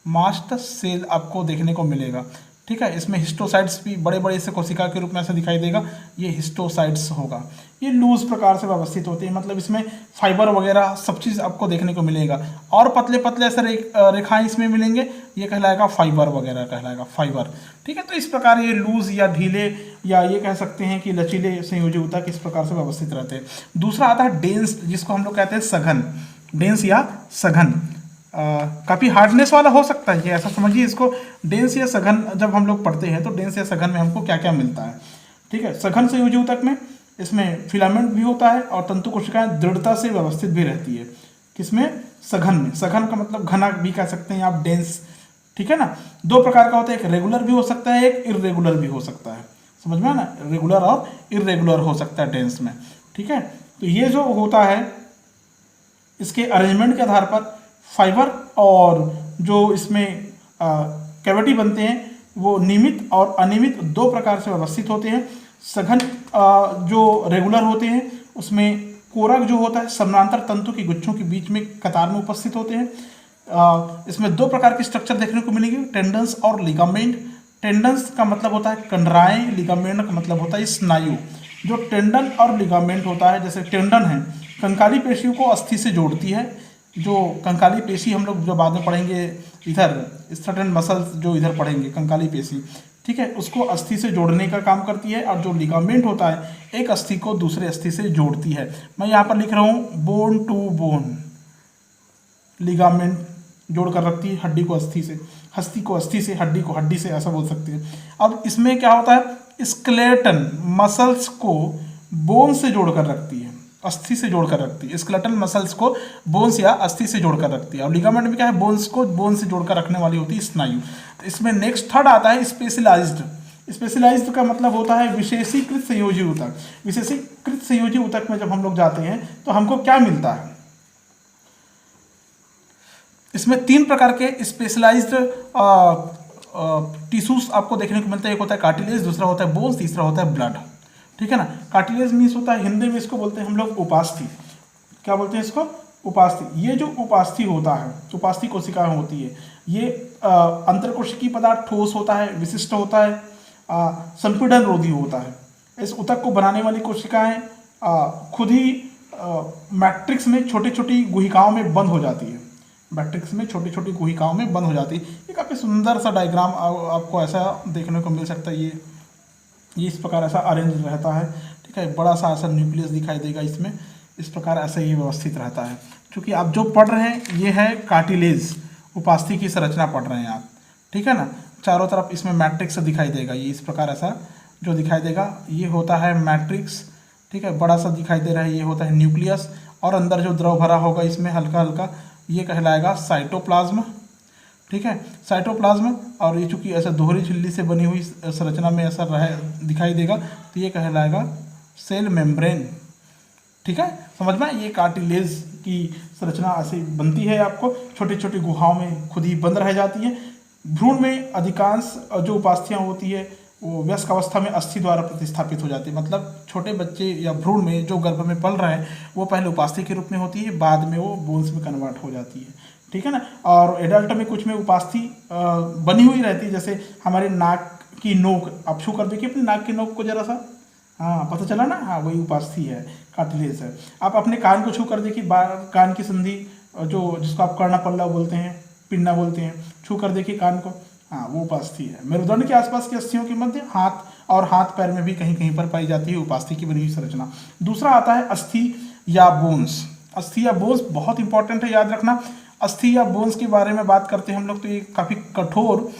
मास्ट सेल आपको देखने को मिलेगा। ठीक है, इसमें हिस्टोसाइट्स भी बड़े बड़े से कोशिका के रूप में ऐसा दिखाई देगा, ये हिस्टोसाइट्स होगा। ये लूज प्रकार से व्यवस्थित होते हैं, मतलब इसमें फाइबर वगैरह सब चीज़ आपको देखने को मिलेगा, और पतले पतले ऐसे रेखाएं इसमें मिलेंगे, ये कहलाएगा फाइबर वगैरह कहलाएगा, फाइबर। ठीक है, तो इस प्रकार ये लूज या ढीले या ये कह सकते हैं कि लचीले संयोजी ऊतक इस प्रकार से व्यवस्थित रहते हैं। दूसरा आता है डेंस, जिसको हम लोग कहते हैं सघन, डेंस या सघन। काफ़ी हार्डनेस वाला हो सकता है ये, ऐसा समझिए इसको। डेंस या सघन जब हम लोग पढ़ते हैं तो डेंस या सघन में हमको क्या क्या मिलता है? ठीक है, सघन संयोजी ऊतक में इसमें फिलामेंट भी होता है और तंतु कोशिकाएं दृढ़ता से व्यवस्थित भी रहती है। किसमें? सघन में। सघन का मतलब घना भी कह सकते हैं आप, डेंस। ठीक है ना, 2 प्रकार का होता है, एक रेगुलर भी हो सकता है, एक इरेगुलर भी हो सकता है। समझ में ना, रेगुलर और इरेगुलर हो सकता है डेंस में। ठीक है, तो ये जो होता है इसके अरेंजमेंट के आधार पर फाइबर और जो इसमें कैविटी बनते हैं वो नियमित और अनियमित 2 प्रकार से व्यवस्थित होते हैं। सघन जो रेगुलर होते हैं उसमें कोरक जो होता है समानांतर तंतु की गुच्छों के बीच में कतार में उपस्थित होते हैं। इसमें 2 प्रकार की स्ट्रक्चर देखने को मिलेगी, टेंडन्स और लिगामेंट। टेंडन्स का मतलब होता है कंडराएं, लिगामेंट का मतलब होता है स्नायु। जो टेंडन और लिगामेंट होता है, जैसे टेंडन है कंकाली पेशियों को अस्थि से जोड़ती है, जो कंकाली पेशी हम लोग जो बाद में पढ़ेंगे इधर स्टर्टन मसल्स जो इधर पढ़ेंगे कंकाली पेशी, ठीक है, उसको अस्थि से जोड़ने का काम करती है। और जो लिगामेंट होता है एक अस्थि को दूसरे अस्थि से जोड़ती है। मैं यहाँ पर लिख रहा हूँ बोन टू बोन, लिगामेंट जोड़ कर रखती है हड्डी को अस्थि से, हस्ती को अस्थि से, हड्डी को हड्डी से, ऐसा बोल सकते हैं। अब इसमें क्या होता है, स्केलेटन मसल्स को बोन से जोड़कर रखती है, अस्थि से जोड़कर रखती है। स्केलेटल मसल्स को बोन्स या अस्थि से जोड़कर रखती है। और लिगामेंट में क्या है, बोन्स को बोन से जोड़कर रखने वाली होती है स्नायु। तो इसमें नेक्स्ट थर्ड आता है स्पेशलाइज्ड। स्पेशलाइज्ड का मतलब होता है विशेषीकृत संयोजी ऊतक। विशेषीकृत संयोजी ऊतक में जब हम लोग जाते हैं तो हमको क्या मिलता है, इसमें 3 प्रकार के स्पेशलाइज्ड टिश्यूज आपको देखने को मिलता है। एक होता है कार्टिलेज, दूसरा होता है बोन्स, तीसरा होता है ब्लड। ठीक है ना। कार्टिलेज मीन्स होता है, हिंदी में इसको बोलते हैं हम लोग उपास्थि। क्या बोलते हैं इसको? उपास्थि। ये जो उपास्थि होता है, उपास्थि कोशिकाएं होती है, ये अंतरकोशिकीय पदार्थ ठोस होता है, विशिष्ट होता है, संपीड़न रोधी होता है। इस ऊतक को बनाने वाली कोशिकाएं खुद ही मैट्रिक्स में छोटी छोटी गुहिकाओं में बंद हो जाती है, मैट्रिक्स में छोटी छोटी गुहिकाओं में बंद हो जाती है। ये काफ़ी सुंदर सा डायग्राम आपको ऐसा देखने को मिल सकता है। ये इस प्रकार ऐसा अरेंज रहता है, ठीक है। बड़ा सा ऐसा न्यूक्लियस दिखाई देगा इसमें, इस प्रकार ऐसे ही व्यवस्थित रहता है। क्योंकि आप जो पढ़ रहे हैं ये है कार्टिलेज, उपास्थि की संरचना पढ़ रहे हैं आप, ठीक है ना। चारों तरफ इसमें मैट्रिक्स दिखाई देगा, ये इस प्रकार ऐसा जो दिखाई देगा ये होता है मैट्रिक्स, ठीक है। बड़ा सा दिखाई दे रहा है ये होता है न्यूक्लियस, और अंदर जो द्रव भरा होगा इसमें हल्का हल्का ये कहलाएगा साइटोप्लाज्म, ठीक है, साइटोप्लाज्म। और ये चूंकि ऐसा दोहरी झिल्ली से बनी हुई संरचना में ऐसा दिखाई देगा तो ये कहलाएगा सेल मेम्ब्रेन, ठीक है। समझ में, ये कार्टिलेज की संरचना ऐसी बनती है, आपको छोटी छोटी गुहाओं में खुद ही बंद रह जाती है। भ्रूण में अधिकांश जो उपास्थियाँ होती है वो वयस्क अवस्था में अस्थि द्वारा प्रतिस्थापित हो जाती है। मतलब छोटे बच्चे या भ्रूण में जो गर्भ में पल रहा है वो पहले उपास्थि के रूप में होती है, बाद में वो बोन्स में कन्वर्ट हो जाती है, ठीक है ना। और एडल्ट में कुछ में उपास्थि बनी हुई रहती है, जैसे हमारे नाक की नोक, आप छू कर देखिए अपनी नाक की नोक को जरा सा, हाँ पता चला ना, हाँ वही उपास्थि है, कार्टिलेज है। आप अपने कान को छू कर देखिए, कान की संधि जो जिसको आप कर्णपल्लव बोलते हैं, पिन्ना बोलते हैं, छू कर देखिए कान को, हाँ वो उपास्थि है। मेरुदंड के आसपास की अस्थियों के मध्य हाथ और हाथ पैर में भी कहीं कहीं पर पाई जाती है उपास्थि की बनी हुई संरचना। दूसरा आता है अस्थि या बोन्स। अस्थि या बोन्स बहुत इंपॉर्टेंट है, याद रखना। अस्थि या बोन्स के बारे में बात करते हैं हम लोग तो ये काफ़ी कठोर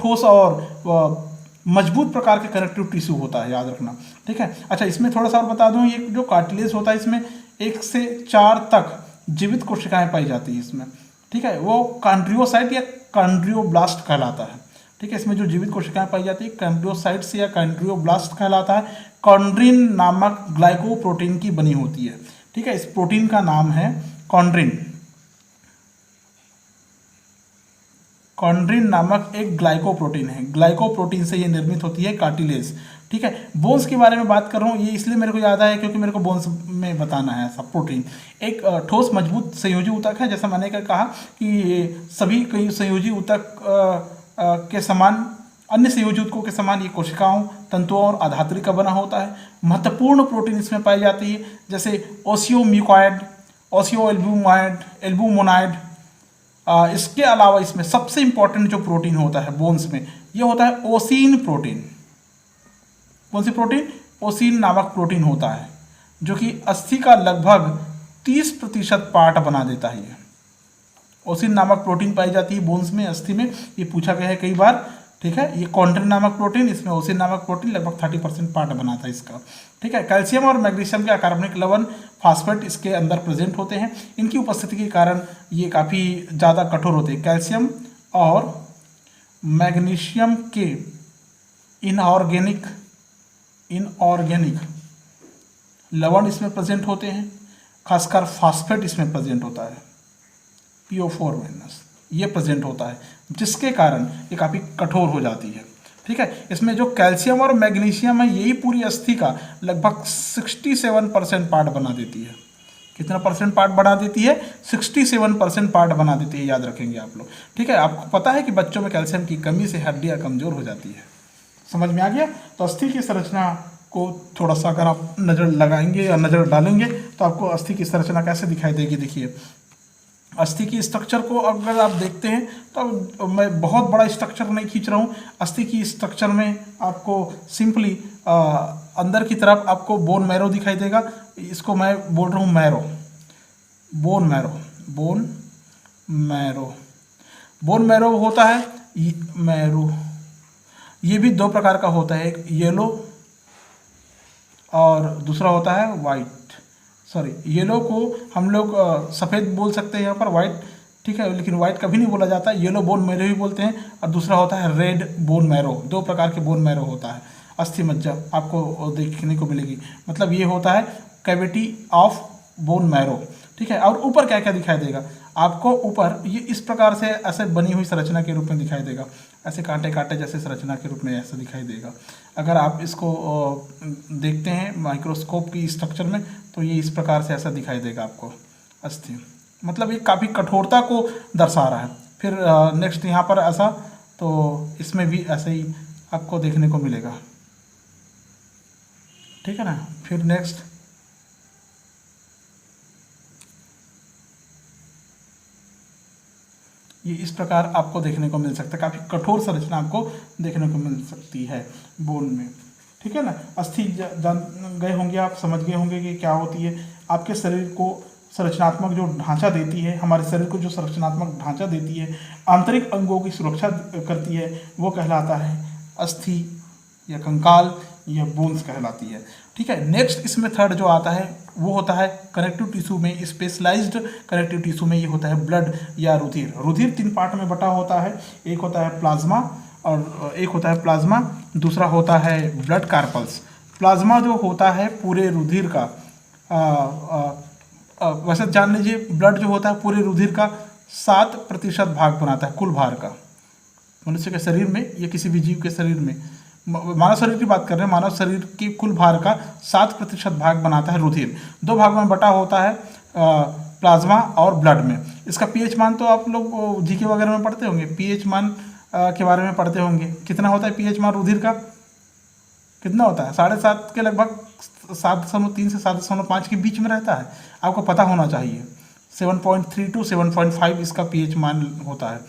ठोस और मजबूत प्रकार के कनेक्टिव टिश्यू होता है, याद रखना, ठीक है। अच्छा, इसमें थोड़ा सा और बता दूं, ये जो कार्टिलेज होता है इसमें 1 से 4 तक जीवित कोशिकाएं पाई जाती है इसमें, ठीक है। वो कॉन्ड्रियोसाइट या कॉन्ड्रियोब्लास्ट कहलाता है, ठीक है। इसमें जो जीवित कोशिकाएं पाई जाती है कॉन्ड्रियोसाइट्स या कॉन्ड्रियोब्लास्ट कहलाता है। कॉन्ड्रिन नामक ग्लाइकोप्रोटीन की बनी होती है, ठीक है। इस प्रोटीन का नाम है कॉन्ड्रिन। कॉन्ड्रिन नामक एक ग्लाइकोप्रोटीन है, ग्लाइकोप्रोटीन से ये निर्मित होती है कार्टिलेज, ठीक है। बोन्स के बारे में बात कर रहा हूँ, ये इसलिए मेरे को याद आया क्योंकि मेरे को बोन्स में बताना है ऐसा प्रोटीन। एक ठोस मजबूत संयोजी ऊतक है, जैसा मैंने कहा कि सभी कई संयोजी ऊतक के समान, अन्य संयोजी ऊतकों के समान ये कोशिकाओं, तंतुओं और आधात्री का बना होता है। महत्वपूर्ण प्रोटीन इसमें पाई जाती है, जैसे ओसियोम्यूकॉइड, ओसियोएल्ब्यूमॉइड, एल्ब्यूमोनाइड। इसके अलावा इसमें सबसे इंपॉर्टेंट जो प्रोटीन होता है बोन्स में, ये होता है ओसिन प्रोटीन। कौन सी प्रोटीन? ओसिन नामक प्रोटीन होता है, जो कि अस्थि का लगभग 30% पार्ट बना देता है। ये ओसिन नामक प्रोटीन पाई जाती है बोन्स में, अस्थि में, ये पूछा गया है कई बार, ठीक है। ये कॉन्ड्रिन नामक प्रोटीन, इसमें ओसिन नामक प्रोटीन लगभग 30% पार्ट बनाता है इसका, ठीक है। कैल्शियम और मैग्नीशियम के अकार्बनिक लवण, फास्फेट इसके अंदर प्रेजेंट होते हैं। इनकी उपस्थिति के कारण ये काफ़ी ज़्यादा कठोर होते हैं। कैल्शियम और मैग्नीशियम के इनऑर्गेनिक लवण इसमें प्रेजेंट होते हैं, खासकर फास्फेट इसमें प्रेजेंट होता है, PO4- ये प्रेजेंट होता है, जिसके कारण ये काफ़ी कठोर हो जाती है, ठीक है। इसमें जो कैल्शियम और मैग्नीशियम है यही पूरी अस्थि का लगभग 67% पार्ट बना देती है। कितना परसेंट पार्ट बना देती है? 67% पार्ट बना देती है, याद रखेंगे आप लोग, ठीक है। आपको पता है कि बच्चों में कैल्शियम की कमी से हड्डियाँ कमज़ोर हो जाती है, समझ में आ गया। तो अस्थि की संरचना को थोड़ा सा अगर आप नज़र लगाएंगे या नज़र डालेंगे तो आपको अस्थि की संरचना कैसे दिखाई देगी। देखिए, अस्थि की स्ट्रक्चर को अगर आप देखते हैं तो मैं बहुत बड़ा स्ट्रक्चर नहीं खींच रहा हूँ। अस्थि की स्ट्रक्चर में आपको सिंपली अंदर की तरफ आपको बोन मैरो दिखाई देगा। इसको मैं बोल रहा हूँ मैरो, बोन मैरो होता है मैरो। ये भी 2 प्रकार का होता है, एक येलो और दूसरा होता है वाइट। येलो को हम लोग सफ़ेद बोल सकते हैं यहाँ पर, वाइट, ठीक है, लेकिन वाइट कभी नहीं बोला जाता, येलो बोन मैरो ही बोलते हैं। और दूसरा होता है रेड बोन मैरो। 2 प्रकार के बोन मैरो होता है। अस्थि मज्जा आपको देखने को मिलेगी, मतलब ये होता है कैविटी ऑफ बोन मैरो, ठीक है। और ऊपर क्या क्या दिखाई देगा आपको? ऊपर ये इस प्रकार से ऐसे बनी हुई संरचना के रूप में दिखाई देगा, ऐसे कांटे कांटे जैसे संरचना के रूप में ऐसा दिखाई देगा। अगर आप इसको देखते हैं माइक्रोस्कोप की स्ट्रक्चर में तो ये इस प्रकार से ऐसा दिखाई देगा आपको अस्थि, मतलब ये काफ़ी कठोरता को दर्शा रहा है। फिर नेक्स्ट यहाँ पर ऐसा, तो इसमें भी ऐसे ही आपको देखने को मिलेगा, ठीक है ना। फिर नेक्स्ट ये इस प्रकार आपको देखने को मिल सकता है, काफ़ी कठोर संरचना आपको देखने को मिल सकती है बोन में, ठीक है ना। अस्थि जान गए होंगे आप, समझ गए होंगे कि क्या होती है। आपके शरीर को संरचनात्मक जो ढांचा देती है, हमारे शरीर को जो संरचनात्मक ढांचा देती है, आंतरिक अंगों की सुरक्षा करती है, वो कहलाता है अस्थि या कंकाल या बोन्स कहलाती है, ठीक है। नेक्स्ट इसमें थर्ड जो आता है वो होता है कनेक्टिव टिश्यू में, स्पेशलाइज्ड कनेक्टिव टिश्यू में ये होता है ब्लड या रुधिर। रुधिर 3 पार्ट में बटा होता है, एक होता है प्लाज्मा और एक होता है प्लाज्मा, दूसरा होता है ब्लड कार्पल्स। प्लाज्मा जो होता है पूरे रुधिर का, वैसे जान लीजिए ब्लड जो होता है पूरे रुधिर का 7% भाग बनाता है कुल भार का, मनुष्य के शरीर में या किसी भी जीव के शरीर में। मानव शरीर की बात कर रहे हैं, मानव शरीर के कुल भार का 7% भाग बनाता है रुधिर। 2 भाग में बटा होता है प्लाज्मा और ब्लड में। इसका पीएच मान तो आप लोग जीके वगैरह में पढ़ते होंगे, पीएच मान के बारे में पढ़ते होंगे। कितना होता है पीएच मान रुधिर का, कितना होता है? 7.5 के लगभग 7.3 से 7.5 के बीच में रहता है, आपको पता होना चाहिए। 7.3 to 7.5 इसका पीएच मान होता है,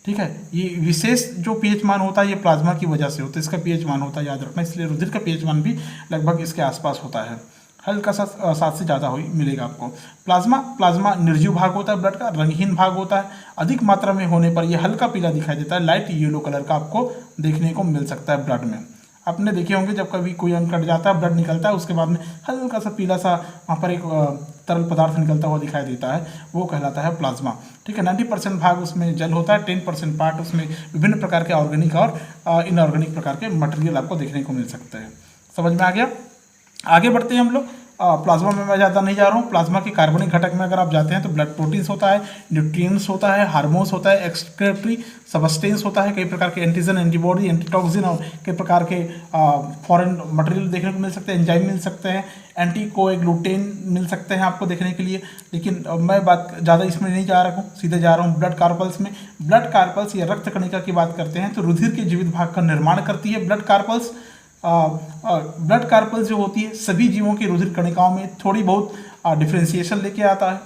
ठीक है। ये विशेष जो पीएच मान होता है ये प्लाज्मा की वजह से होता है, इसका पीएच मान होता है, याद रखना। इसलिए रुधिर का पीएच मान भी लगभग इसके आसपास होता है, हल्का सा 7 से ज़्यादा मिलेगा आपको। प्लाज्मा निर्जीव भाग होता है ब्लड का, रंगहीन भाग होता है। अधिक मात्रा में होने पर यह हल्का पीला दिखाई देता है, लाइट येलो कलर का आपको देखने को मिल सकता है ब्लड में। आपने देखे होंगे जब कभी कोई अंग कट जाता है, ब्लड निकलता है, उसके बाद में हल्का सा पीला सा वहाँ पर एक तरल पदार्थ निकलता हुआ दिखाई देता है, वो कहलाता है प्लाज्मा, ठीक है। 90% भाग उसमें जल होता है, 10% पार्ट उसमें विभिन्न प्रकार के ऑर्गेनिक और इनऑर्गेनिक प्रकार के मटेरियल आपको देखने को मिल सकते हैं। समझ में आ गया? आगे बढ़ते हैं हम लोग। प्लाज्मा में मैं ज़्यादा नहीं जा रहा हूँ। प्लाज्मा के कार्बनिक घटक में अगर आप जाते हैं तो ब्लड प्रोटीन्स होता है, न्यूट्रिएंट्स होता है, हार्मोन्स होता है, एक्सक्रीटरी सब्सटेंस होता है, कई प्रकार के एंटीजन, एंटीबॉडी, एंटीटॉक्सिन और कई प्रकार के फॉरेन मटेरियल देखने को मिल सकते हैं, एंजाइम मिल सकते हैं, एंटीकोएगुलेटेन मिल सकते हैं आपको देखने के लिए। लेकिन मैं बात ज़्यादा इसमें नहीं जा रहा हूँ, सीधे जा रहा हूँ ब्लड कार्पल्स में। ब्लड कार्पल्स या रक्त कणिका की बात करते हैं तो रुधिर के जीवित भाग का निर्माण करती है ब्लड कार्पल्स। ब्लड कार्पल्स जो होती है सभी जीवों की रुधिर कणिकाओं में थोड़ी बहुत डिफ्रेंसिएशन लेके आता है,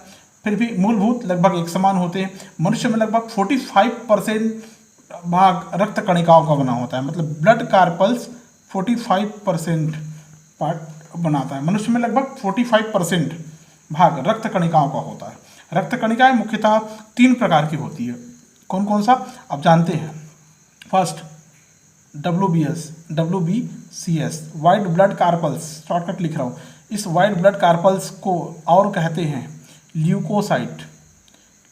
फिर भी मूलभूत लगभग एक समान होते हैं। मनुष्य में लगभग 45% भाग रक्त कणिकाओं का बना होता है, मतलब ब्लड कार्पल्स 45% पार्ट बनाता है। मनुष्य में लगभग 45% भाग रक्त कणिकाओं का होता है। रक्त कणिकाएं मुख्यतः 3 प्रकार की होती है। कौन कौन सा आप जानते हैं? First WBCS white blood carpals, shortcut लिख रहा हूँ। इस वाइट ब्लड कार्पल्स को और कहते हैं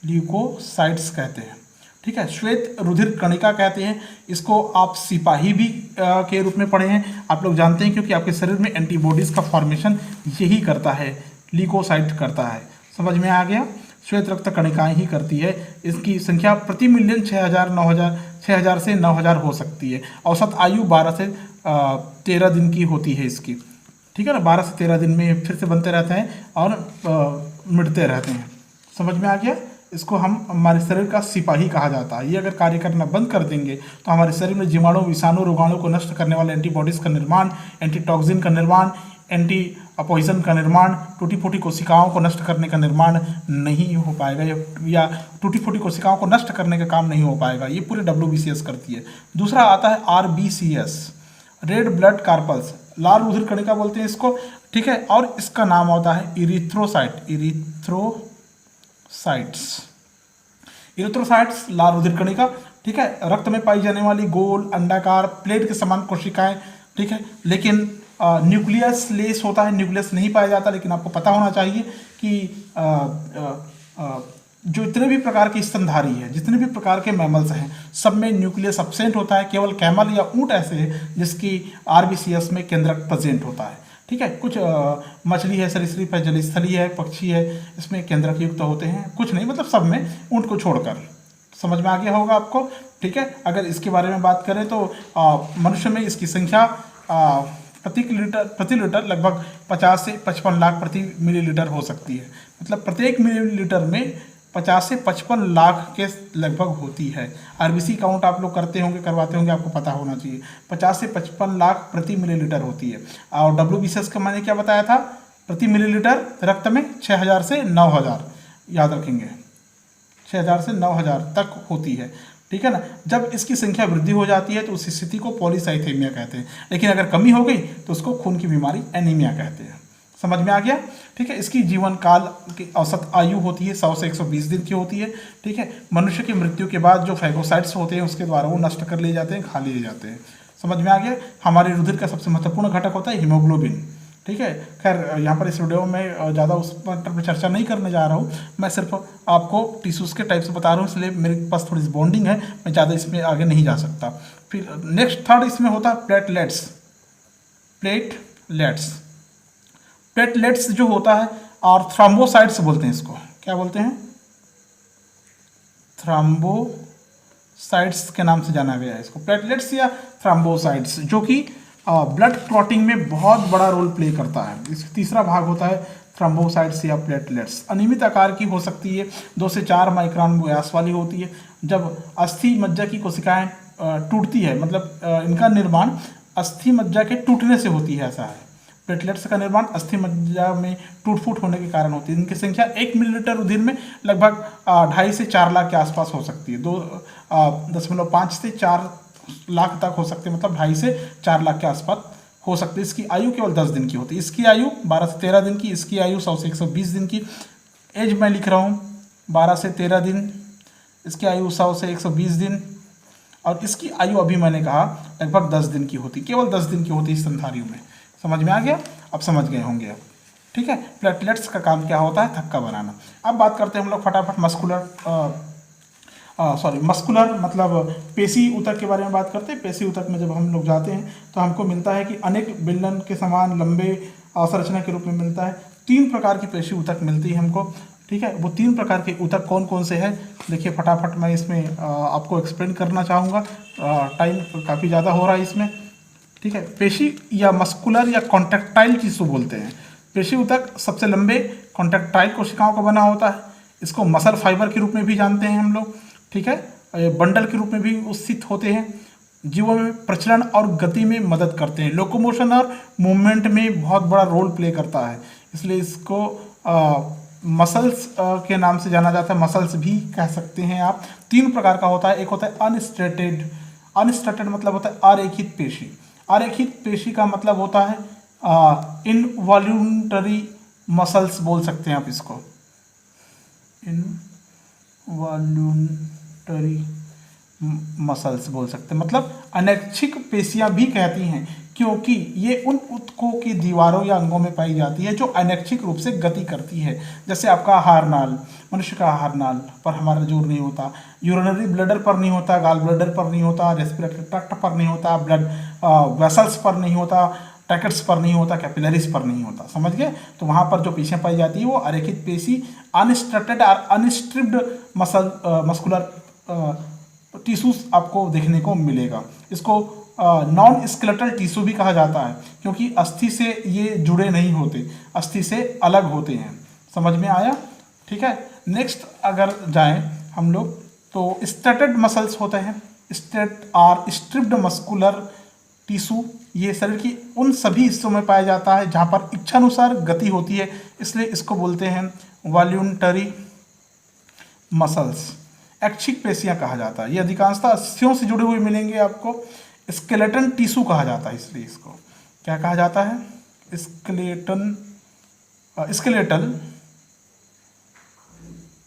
ल्यूकोसाइट्स कहते हैं, ठीक है। श्वेत रुधिर कणिका कहते हैं इसको। आप सिपाही भी के रूप में पढ़े हैं, आप लोग जानते हैं, क्योंकि आपके शरीर में एंटीबॉडीज़ का फॉर्मेशन यही करता है, ल्यूकोसाइट करता है। समझ में आ गया? श्वेत रक्त कणिकाएं ही करती है। इसकी संख्या प्रति मिलियन 6,000 से 9,000 हो सकती है। औसत आयु 12 से 13 दिन की होती है इसकी, ठीक है ना। 12 से 13 दिन में फिर से बनते रहते हैं और मिटते रहते हैं। समझ में आ गया? इसको हमारे शरीर का सिपाही कहा जाता है। ये अगर कार्य करना बंद कर देंगे तो हमारे शरीर में जीवाणु, विषाणु, रोगाणु को नष्ट करने वाले एंटीबॉडीज़ का निर्माण, एंटीटॉक्सिन का निर्माण, एंटी पॉइजन का निर्माण, टूटी फूटी कोशिकाओं को नष्ट करने का निर्माण नहीं हो पाएगा, या टूटी फूटी कोशिकाओं को नष्ट करने का काम नहीं हो पाएगा। ये पूरे WBCS करती है। दूसरा आता है RBCS, रेड ब्लड कार्पल्स, लाल रुधिर कणिका बोलते हैं इसको, ठीक है। और इसका नाम होता है इरिथ्रोसाइट्स, लाल रुधिर कणिका, ठीक है। रक्त में पाई जाने वाली गोल अंडाकार प्लेट के समान कोशिकाएं, ठीक है। लेकिन न्यूक्लियस लेस होता है, न्यूक्लियस नहीं पाया जाता। लेकिन आपको पता होना चाहिए कि जो इतने भी प्रकार के स्तनधारी है, जितने भी प्रकार के मैमल्स हैं, सब में न्यूक्लियस एब्सेंट होता है। केवल कैमल या ऊंट ऐसे है जिसकी RBCS में केंद्रक प्रेजेंट होता है, ठीक है। कुछ मछली है, सरीसृप है, जलस्थली है, पक्षी है, इसमें केंद्रक युक्त होते हैं, कुछ नहीं, मतलब सब में ऊंट को छोड़कर, समझ में आ गया होगा आपको। ठीक है, अगर इसके बारे में बात करें तो मनुष्य में इसकी संख्या प्रति लीटर लगभग 50 से 55 लाख प्रति मिलीलीटर हो सकती है। मतलब प्रत्येक मिलीलीटर में 50 से 55 लाख के लगभग होती है। आरबीसी काउंट आप लोग करते होंगे, करवाते होंगे, आपको पता होना चाहिए। 50 से 55 लाख प्रति मिलीलीटर होती है। और WBCS का मैंने क्या बताया था, प्रति मिलीलीटर रक्त में 6000 से 9000, याद रखेंगे 6000 से 9000 तक होती है। ठीक है ना। जब इसकी संख्या वृद्धि हो जाती है तो उस स्थिति को पॉलीसाइथेमिया कहते हैं, लेकिन अगर कमी हो गई तो उसको खून की बीमारी एनीमिया कहते हैं। समझ में आ गया। ठीक है, इसकी जीवन काल की औसत आयु होती है 100 से 120 दिन की होती है। ठीक है, मनुष्य की मृत्यु के बाद जो फैगोसाइट्स होते हैं उसके द्वारा वो नष्ट कर लिए जाते हैं, खा लिए जाते हैं। समझ में आ गया। हमारे रुधिर का सबसे महत्वपूर्ण घटक होता है हीमोग्लोबिन। ठीक है, खैर यहाँ पर इस वीडियो में ज़्यादा उस पर चर्चा नहीं करने जा रहा हूँ, मैं सिर्फ आपको टिश्यूज़ के टाइप से बता रहा हूँ, इसलिए मेरे पास थोड़ी सी बॉन्डिंग है, मैं ज़्यादा इसमें आगे नहीं जा सकता। फिर नेक्स्ट थर्ड इसमें होता है प्लेटलेट्स। प्लेटलेट्स जो होता है, और थ्रोम्बोसाइट्स बोलते हैं इसको, क्या बोलते हैं, थ्रोम्बोसाइट्स के नाम से जाना गया है इसको, प्लेटलेट्स या थ्रोम्बोसाइट्स, जो कि ब्लड क्लॉटिंग में बहुत बड़ा रोल प्ले करता है। इसका तीसरा भाग होता है थ्रोम्बोसाइट्स या प्लेटलेट्स। अनियमित आकार की हो सकती है, 2 से 4 माइक्रोन व्यास वाली होती है। जब अस्थि मज्जा की कोशिकाएं टूटती है, मतलब इनका निर्माण अस्थि मज्जा के टूटने से होती है, ऐसा है। प्लेटलेट्स का निर्माण अस्थि मज्जा में टूट फूट होने के कारण होती है। इनकी संख्या 1 मिलीलीटर रुधिर में लगभग 2.5 से 4 लाख के आसपास हो सकती है। 2.5 से 4 लाख तक हो सकते हैं, मतलब 2.5 से 4 लाख के आसपास हो सकती है। इसकी आयु केवल 10 दिन की होती है। इसकी आयु 12 से 13 दिन की, इसकी आयु 100 से 120 दिन की। एज मैं लिख रहा हूँ 12 से 13 दिन, इसकी आयु 100 से 120 दिन, और इसकी आयु अभी मैंने कहा लगभग 10 दिन की होती, केवल 10 दिन की होती है स्तनधारियों में। समझ में आ गया, अब समझ गए होंगे आप। ठीक है, प्लेटलेट्स का काम क्या होता है, थक्का बनाना। अब बात करते हैं हम लोग फटाफट मस्कुलर मतलब पेशी ऊतक के बारे में बात करते हैं। पेशी ऊतक में जब हम लोग जाते हैं तो हमको मिलता है कि अनेक बेलन के समान लंबे संरचना के रूप में मिलता है। 3 प्रकार की पेशी ऊतक मिलती है हमको। ठीक है, वो 3 प्रकार के ऊतक कौन कौन से हैं, देखिए फटाफट मैं इसमें आपको एक्सप्लेन करना चाहूँगा, टाइम काफ़ी ज़्यादा हो रहा है इसमें। ठीक है, पेशी या मस्कुलर या कॉन्ट्रैक्टाइल टिश्यू बोलते हैं। पेशी ऊतक सबसे लंबे कॉन्ट्रैक्टाइल कोशिकाओं का बना होता है। इसको मसल फाइबर के रूप में भी जानते हैं हम लोग। ठीक है, बंडल के रूप में भी स्थित होते हैं। जीवों में प्रचलन और गति में मदद करते हैं, लोकोमोशन और मूवमेंट में बहुत बड़ा रोल प्ले करता है, इसलिए इसको मसल्स के नाम से जाना जाता है, मसल्स भी कह सकते हैं आप। 3 प्रकार का होता है। एक होता है अनस्ट्रक्चर्ड मतलब होता है अरेखित पेशी। अरेखित पेशी का मतलब होता है इनवॉल्यूंटरी मसल्स बोल सकते हैं आप इसको, इनवॉल्यूंटरी मसल्स बोल सकते हैं, मतलब अनैच्छिक पेशियां भी कहती हैं, क्योंकि ये उन ऊतकों की दीवारों या अंगों में पाई जाती है जो अनैच्छिक रूप से गति करती है। जैसे आपका आहार नाल, मनुष्य का आहार नाल पर हमारा जोर नहीं होता, यूरिनरी ब्लैडर पर नहीं होता, गाल ब्लैडर पर नहीं होता, रेस्पिरेटरी ट्रैक्ट पर नहीं होता, ब्लड वेसल्स पर नहीं होता, टैकेट्स पर नहीं होता, कैपिलरीज पर नहीं होता। समझ गए। तो वहाँ पर जो पेशियाँ पाई जाती है वो अरेखित पेशी, अनस्ट्रक्चर्ड और अनस्ट्रिप्ड मस्कुलर टिश्यूज आपको देखने को मिलेगा। इसको नॉन स्केलेटल टिश्यू भी कहा जाता है, क्योंकि अस्थि से ये जुड़े नहीं होते, अस्थि से अलग होते हैं। समझ में आया। ठीक है, नेक्स्ट अगर जाएं हम लोग तो स्ट्रेटेड मसल्स होते हैं, स्ट्रिप्ड मस्कुलर टिश्यू। ये शरीर की उन सभी हिस्सों में पाया जाता है जहाँ पर इच्छानुसार गति होती है, इसलिए इसको बोलते हैं वॉल्यूंटरी मसल्स। ऐच्छिक पेशियां कहा जाता है। ये अधिकांशतः अस्थियों से जुड़े हुए मिलेंगे आपको। स्केलेटन टिश्यू कहा जाता है, इसलिए इसको क्या कहा जाता है, स्केलेटल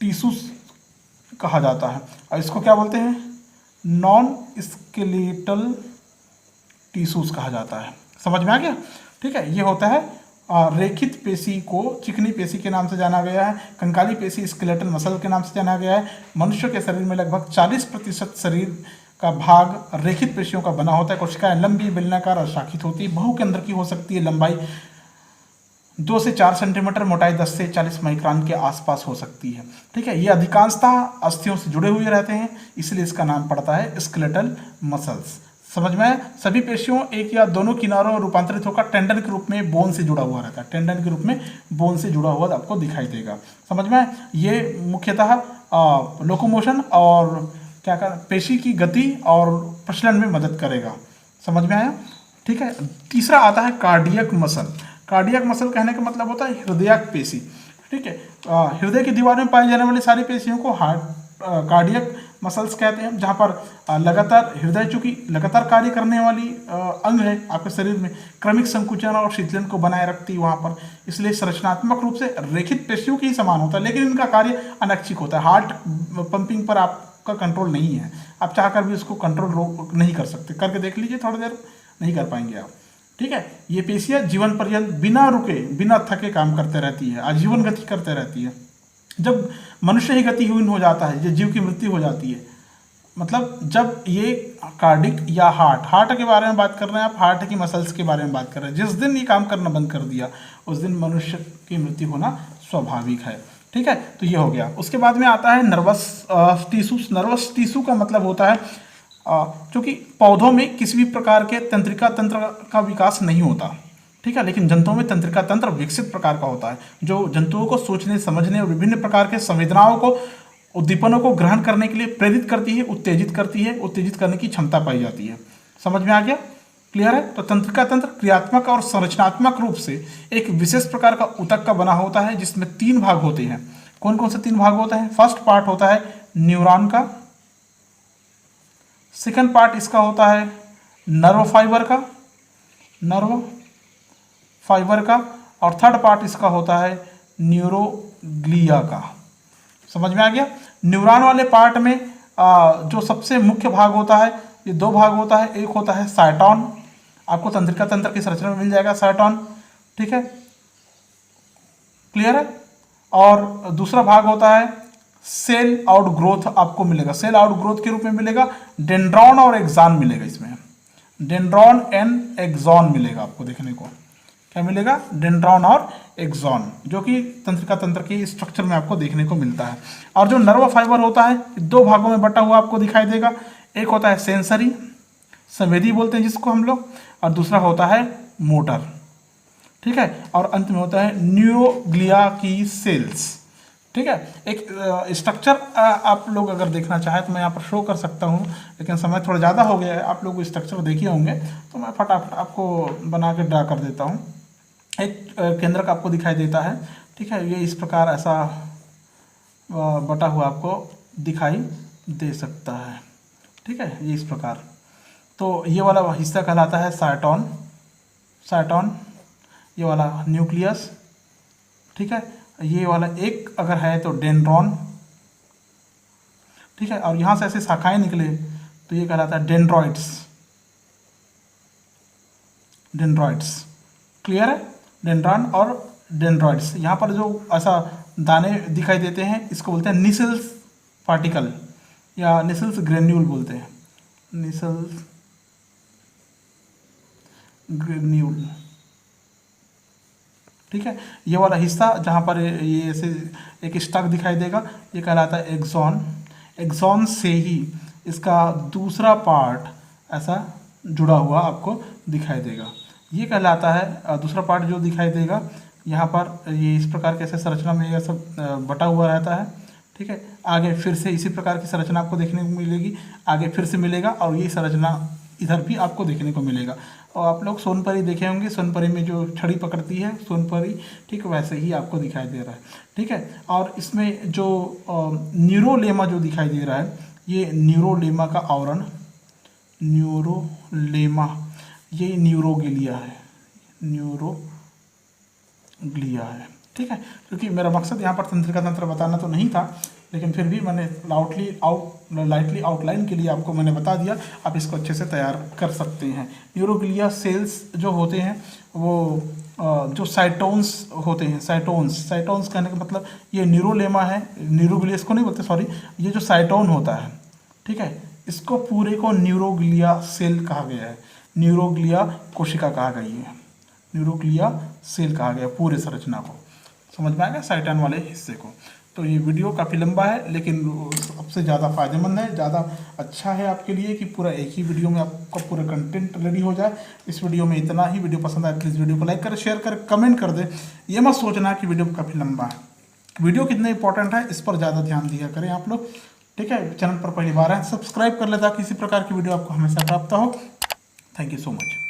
टिश्यूज कहा जाता है। और इसको क्या बोलते हैं, नॉन स्केलेटल टिश्यूज कहा जाता है। समझ में आ गया। ठीक है, ये होता है रेखित पेशी को चिकनी पेशी के नाम से जाना गया है। कंकाली पेशी स्केलेटल मसल के नाम से जाना गया है। मनुष्य के शरीर में लगभग 40% शरीर का भाग रेखित पेशियों का बना होता है। कोशिकाएं लंबी, बेलनाकार और शाखित होती है। बहुकेंद्र की हो सकती है, लंबाई 2 से 4 सेंटीमीटर, मोटाई 10 से 40 माइक्रोन के आसपास हो सकती है। ठीक है, ये अधिकांशतः अस्थियों से जुड़े हुए रहते हैं, इसलिए इसका नाम पड़ता है स्केलेटल मसल्स। समझ में आया? सभी पेशियों एक या दोनों किनारों रूपांतरित होकर टेंडन के रूप में बोन से जुड़ा हुआ रहता है, टेंडन के रूप में बोन से जुड़ा हुआ आपको दिखाई देगा। समझ में आया? ये मुख्यतः लोकोमोशन और क्या कर पेशी की गति और प्रचलन में मदद करेगा। समझ में आया? ठीक है, तीसरा आता है कार्डियक मसल। कार्डियक मसल कहने का मतलब होता है हृदयक पेशी। ठीक है, हृदय की दीवार में पाई जाने वाली सारी पेशियों को कार्डियक मसल्स कहते हैं, जहाँ पर लगातार हृदय चूंकि लगातार कार्य करने वाली अंग है आपके शरीर में, क्रमिक संकुचन और शीतलन को बनाए रखती है वहाँ पर, इसलिए संरचनात्मक रूप से रेखित पेशियों के ही समान होता है, लेकिन इनका कार्य अनैच्छिक होता है। हार्ट पंपिंग पर आपका कंट्रोल नहीं है, आप चाहकर भी उसको कंट्रोल नहीं कर सकते। करके देख लीजिए, थोड़ी देर नहीं कर पाएंगे आप। ठीक है, ये पेशियां जीवन पर्यंत बिना रुके बिना थके काम करते रहती है, आजीवन गति करते रहती है। जब मनुष्य ही गतिहीन हो जाता है, जीव की मृत्यु हो जाती है, मतलब जब ये कार्डिक या हार्ट के बारे में बात कर रहे हैं आप, हार्ट की मसल्स के बारे में बात कर रहे हैं, जिस दिन ये काम करना बंद कर दिया उस दिन मनुष्य की मृत्यु होना स्वाभाविक है। ठीक है, तो ये हो गया। उसके बाद में आता है नर्वस टिश्यूज। नर्वस टिश्यू का मतलब होता है क्योंकि पौधों में किसी भी प्रकार के तंत्रिका तंत्र का विकास नहीं होता। ठीक है, लेकिन जंतुओं में तंत्रिका तंत्र विकसित प्रकार का होता है, जो जंतुओं को सोचने, समझने और विभिन्न प्रकार के संवेदनाओं को, उद्दीपनों को ग्रहण करने के लिए प्रेरित करती है, उत्तेजित करती है, उत्तेजित करने की क्षमता पाई जाती है। समझ में आ गया? क्लियर है? तो तंत्रिका तंत्र क्रियात्मक और संरचनात्मक रूप से एक विशेष प्रकार का ऊतक का बना होता है, जिसमें 3 भाग होते हैं। कौन कौन से 3 भाग होते हैं? फर्स्ट पार्ट होता है न्यूरॉन का, सेकंड पार्ट इसका होता है नर्व फाइबर का, और थर्ड पार्ट इसका होता है न्यूरोग्लिया का। समझ में आ गया? न्यूरॉन वाले पार्ट में जो सबसे मुख्य भाग होता है, ये 2 भाग होता है। एक होता है साइटॉन, आपको तंत्रिका तंत्र की संरचना में मिल जाएगा साइटॉन। ठीक है, क्लियर है? और दूसरा भाग होता है सेल आउट ग्रोथ, आपको मिलेगा सेल आउट ग्रोथ के रूप में मिलेगा डेंड्रॉन और एक्सॉन मिलेगा। इसमें डेंड्रॉन एंड एक्सॉन मिलेगा आपको देखने को। क्या मिलेगा? डेंड्रॉन और एक्सॉन, जो कि तंत्रिका तंत्र की स्ट्रक्चर में आपको देखने को मिलता है। और जो नर्व फाइबर होता है 2 भागों में बटा हुआ आपको दिखाई देगा। एक होता है सेंसरी, संवेदी बोलते हैं जिसको हम लोग, और दूसरा होता है मोटर। ठीक है, और अंत में होता है न्यूरोग्लिया की सेल्स। ठीक है, एक स्ट्रक्चर आप लोग अगर देखना चाहें तो मैं यहाँ पर शो कर सकता हूँ, लेकिन समय थोड़ा ज़्यादा हो गया है, आप लोग स्ट्रक्चर देखे होंगे, तो मैं फटाफट आपको बना के ड्रा कर देता हूँ। एक केंद्रक आपको दिखाई देता है। ठीक है, ये इस प्रकार ऐसा बटा हुआ आपको दिखाई दे सकता है। ठीक है, ये इस प्रकार। तो ये वाला हिस्सा कहलाता है साइटॉन, ये वाला न्यूक्लियस। ठीक है, ये वाला एक अगर है तो डेंड्रॉन। ठीक है, और यहाँ से ऐसे शाखाएं निकले तो ये कहलाता है डेंड्रॉइड्स। क्लियर है? डेंड्रॉन और डेंड्रॉइड्स। यहाँ पर जो ऐसा दाने दिखाई देते हैं इसको बोलते हैं निसल्स पार्टिकल या निसल्स ग्रेन्यूल बोलते हैं, निसल्स ग्रेन्यूल। ठीक है, ये वाला हिस्सा जहाँ पर ये ऐसे एक स्टक दिखाई देगा ये कहलाता है एक्सॉन। एक्सॉन से ही इसका दूसरा पार्ट ऐसा जुड़ा हुआ आपको दिखाई देगा, ये कहलाता है दूसरा पार्ट जो दिखाई देगा। यहाँ पर ये इस प्रकार कैसे संरचना में ये सब बटा हुआ रहता है। ठीक है, आगे फिर से इसी प्रकार की संरचना आपको देखने को मिलेगी, आगे फिर से मिलेगा, और ये संरचना इधर भी आपको देखने को मिलेगा। और आप लोग सोनपरी देखे होंगे, सोनपरी में जो छड़ी पकड़ती है सोनपरी, ठीक वैसे ही आपको दिखाई दे रहा है। ठीक है, और इसमें जो न्यूरोलेमा जो दिखाई दे रहा है, ये न्यूरोलेमा का आवरण, न्यूरोलेमा, ये न्यूरोग्लिया है। ठीक है, क्योंकि मेरा मकसद यहाँ पर तंत्रिका तंत्र बताना तो नहीं था, लेकिन फिर भी मैंने लाइटली आउटलाइन के लिए आपको मैंने बता दिया। आप इसको अच्छे से तैयार कर सकते हैं। न्यूरोग्लिया सेल्स जो होते हैं वो जो साइटोन्स होते हैं, साइटोन्स कहने का मतलब ये न्यूरोलेमा है, न्यूरोग्लिया इसको नहीं बोलते, सॉरी, ये जो साइटोन होता है, ठीक है, इसको पूरे को न्यूरोग्लिया सेल कहा गया है, न्यूरोग्लिया कोशिका कहा गई है। न्यूरोक्लिया सेल कहा गया पूरे संरचना को। समझ में आएगा साइटन वाले हिस्से को। तो ये वीडियो काफ़ी लंबा है लेकिन सबसे ज़्यादा फायदेमंद है, ज़्यादा अच्छा है आपके लिए कि पूरा एक ही वीडियो में आपका पूरा कंटेंट रेडी हो जाए। इस वीडियो में इतना ही। वीडियो पसंद आए प्लीज़ वीडियो को लाइक करें, शेयर करें, कमेंट कर दें। ये मत सोचना कि वीडियो काफ़ी लंबा है। वीडियो कितना इंपॉर्टेंट है इस पर ज़्यादा ध्यान दिया करें आप लोग, ठीक है। चैनल पर पहली बार है सब्सक्राइब कर ले ताकि किसी प्रकार की वीडियो आपको हमेशा प्राप्त हो। Thank you so much.